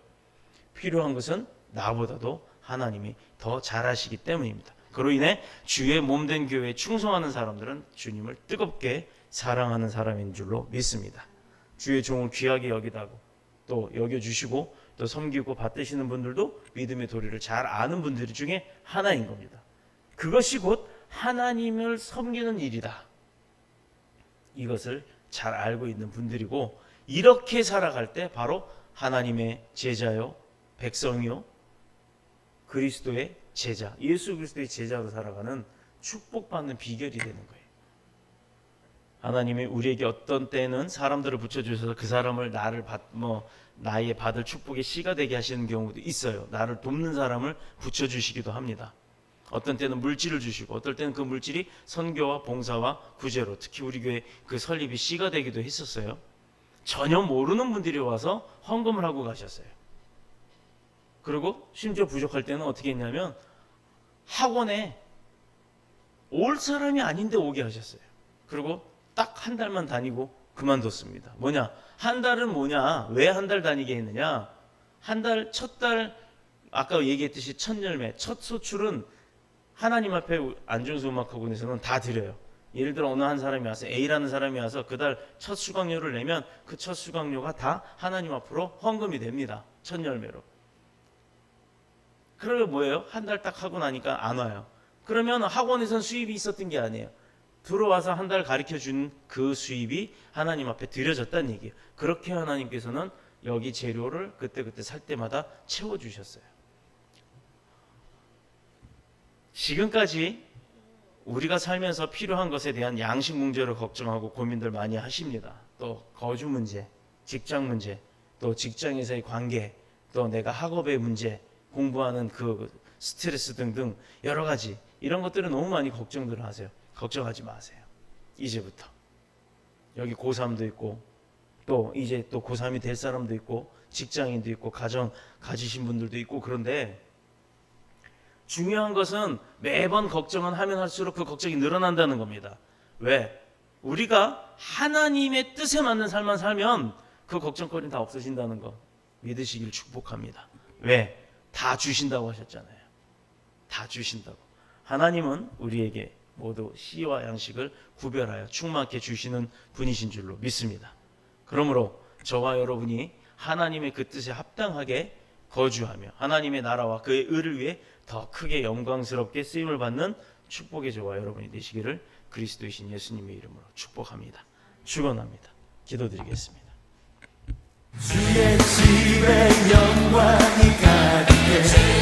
필요한 것은 나보다도 하나님이 더 잘하시기 때문입니다. 그로 인해 주의 몸된 교회에 충성하는 사람들은 주님을 뜨겁게 사랑하는 사람인 줄로 믿습니다. 주의 종을 귀하게 여기다고 또 여겨주시고 또 섬기고 받드시는 분들도 믿음의 도리를 잘 아는 분들 중에 하나인 겁니다. 그것이 곧 하나님을 섬기는 일이다. 이것을 잘 알고 있는 분들이고 이렇게 살아갈 때 바로 하나님의 제자요 백성이요 그리스도의 제자, 예수 그리스도의 제자로 살아가는 축복받는 비결이 되는 거예요. 하나님이 우리에게 어떤 때는 사람들을 붙여주셔서 그 사람을 나의 받을 축복의 씨가 되게 하시는 경우도 있어요. 나를 돕는 사람을 붙여주시기도 합니다. 어떤 때는 물질을 주시고 어떨 때는 그 물질이 선교와 봉사와 구제로 특히 우리 교회 그 설립이 씨가 되기도 했었어요. 전혀 모르는 분들이 와서 헌금을 하고 가셨어요. 그리고 심지어 부족할 때는 어떻게 했냐면 학원에 올 사람이 아닌데 오게 하셨어요. 그리고 딱 한 달만 다니고 그만뒀습니다. 뭐냐? 한 달은 뭐냐? 왜 한 달 다니게 했느냐? 첫 달 아까 얘기했듯이 첫 열매, 첫 소출은 하나님 앞에 안중수 음악학원에서는 다 드려요. 예를 들어 어느 한 사람이 와서 A라는 사람이 와서 그달 첫 수강료를 내면 그 첫 수강료가 다 하나님 앞으로 헌금이 됩니다. 첫 열매로. 그러면 뭐예요? 한 달 딱 하고 나니까 안 와요. 그러면 학원에선 수입이 있었던 게 아니에요. 들어와서 한 달 가르쳐 준 그 수입이 하나님 앞에 드려졌다는 얘기예요. 그렇게 하나님께서는 여기 재료를 그때그때 살 때마다 채워주셨어요. 지금까지 우리가 살면서 필요한 것에 대한 양식 문제를 걱정하고 고민들 많이 하십니다. 또 거주 문제, 직장 문제, 또 직장에서의 관계, 또 내가 학업의 문제, 공부하는 그 스트레스 등등 여러 가지 이런 것들은 너무 많이 걱정들을 하세요. 걱정하지 마세요. 이제부터 여기 고3도 있고 또 이제 또 고3이 될 사람도 있고 직장인도 있고 가정 가지신 분들도 있고 그런데 중요한 것은 매번 걱정은 하면 할수록 그 걱정이 늘어난다는 겁니다. 왜? 우리가 하나님의 뜻에 맞는 삶만 살면 그 걱정거리는 다 없어진다는 거 믿으시길 축복합니다. 왜? 다 주신다고 하셨잖아요. 다 주신다고. 하나님은 우리에게 모두 씨와 양식을 구별하여 충만케 주시는 분이신 줄로 믿습니다. 그러므로 저와 여러분이 하나님의 그 뜻에 합당하게 거주하며 하나님의 나라와 그의 의를 위해 더 크게 영광스럽게 쓰임을 받는 축복의 저와 여러분이 되시기를 그리스도이신 예수님의 이름으로 축복합니다. 축원합니다. 기도드리겠습니다. 주의 집에 영광이 가득해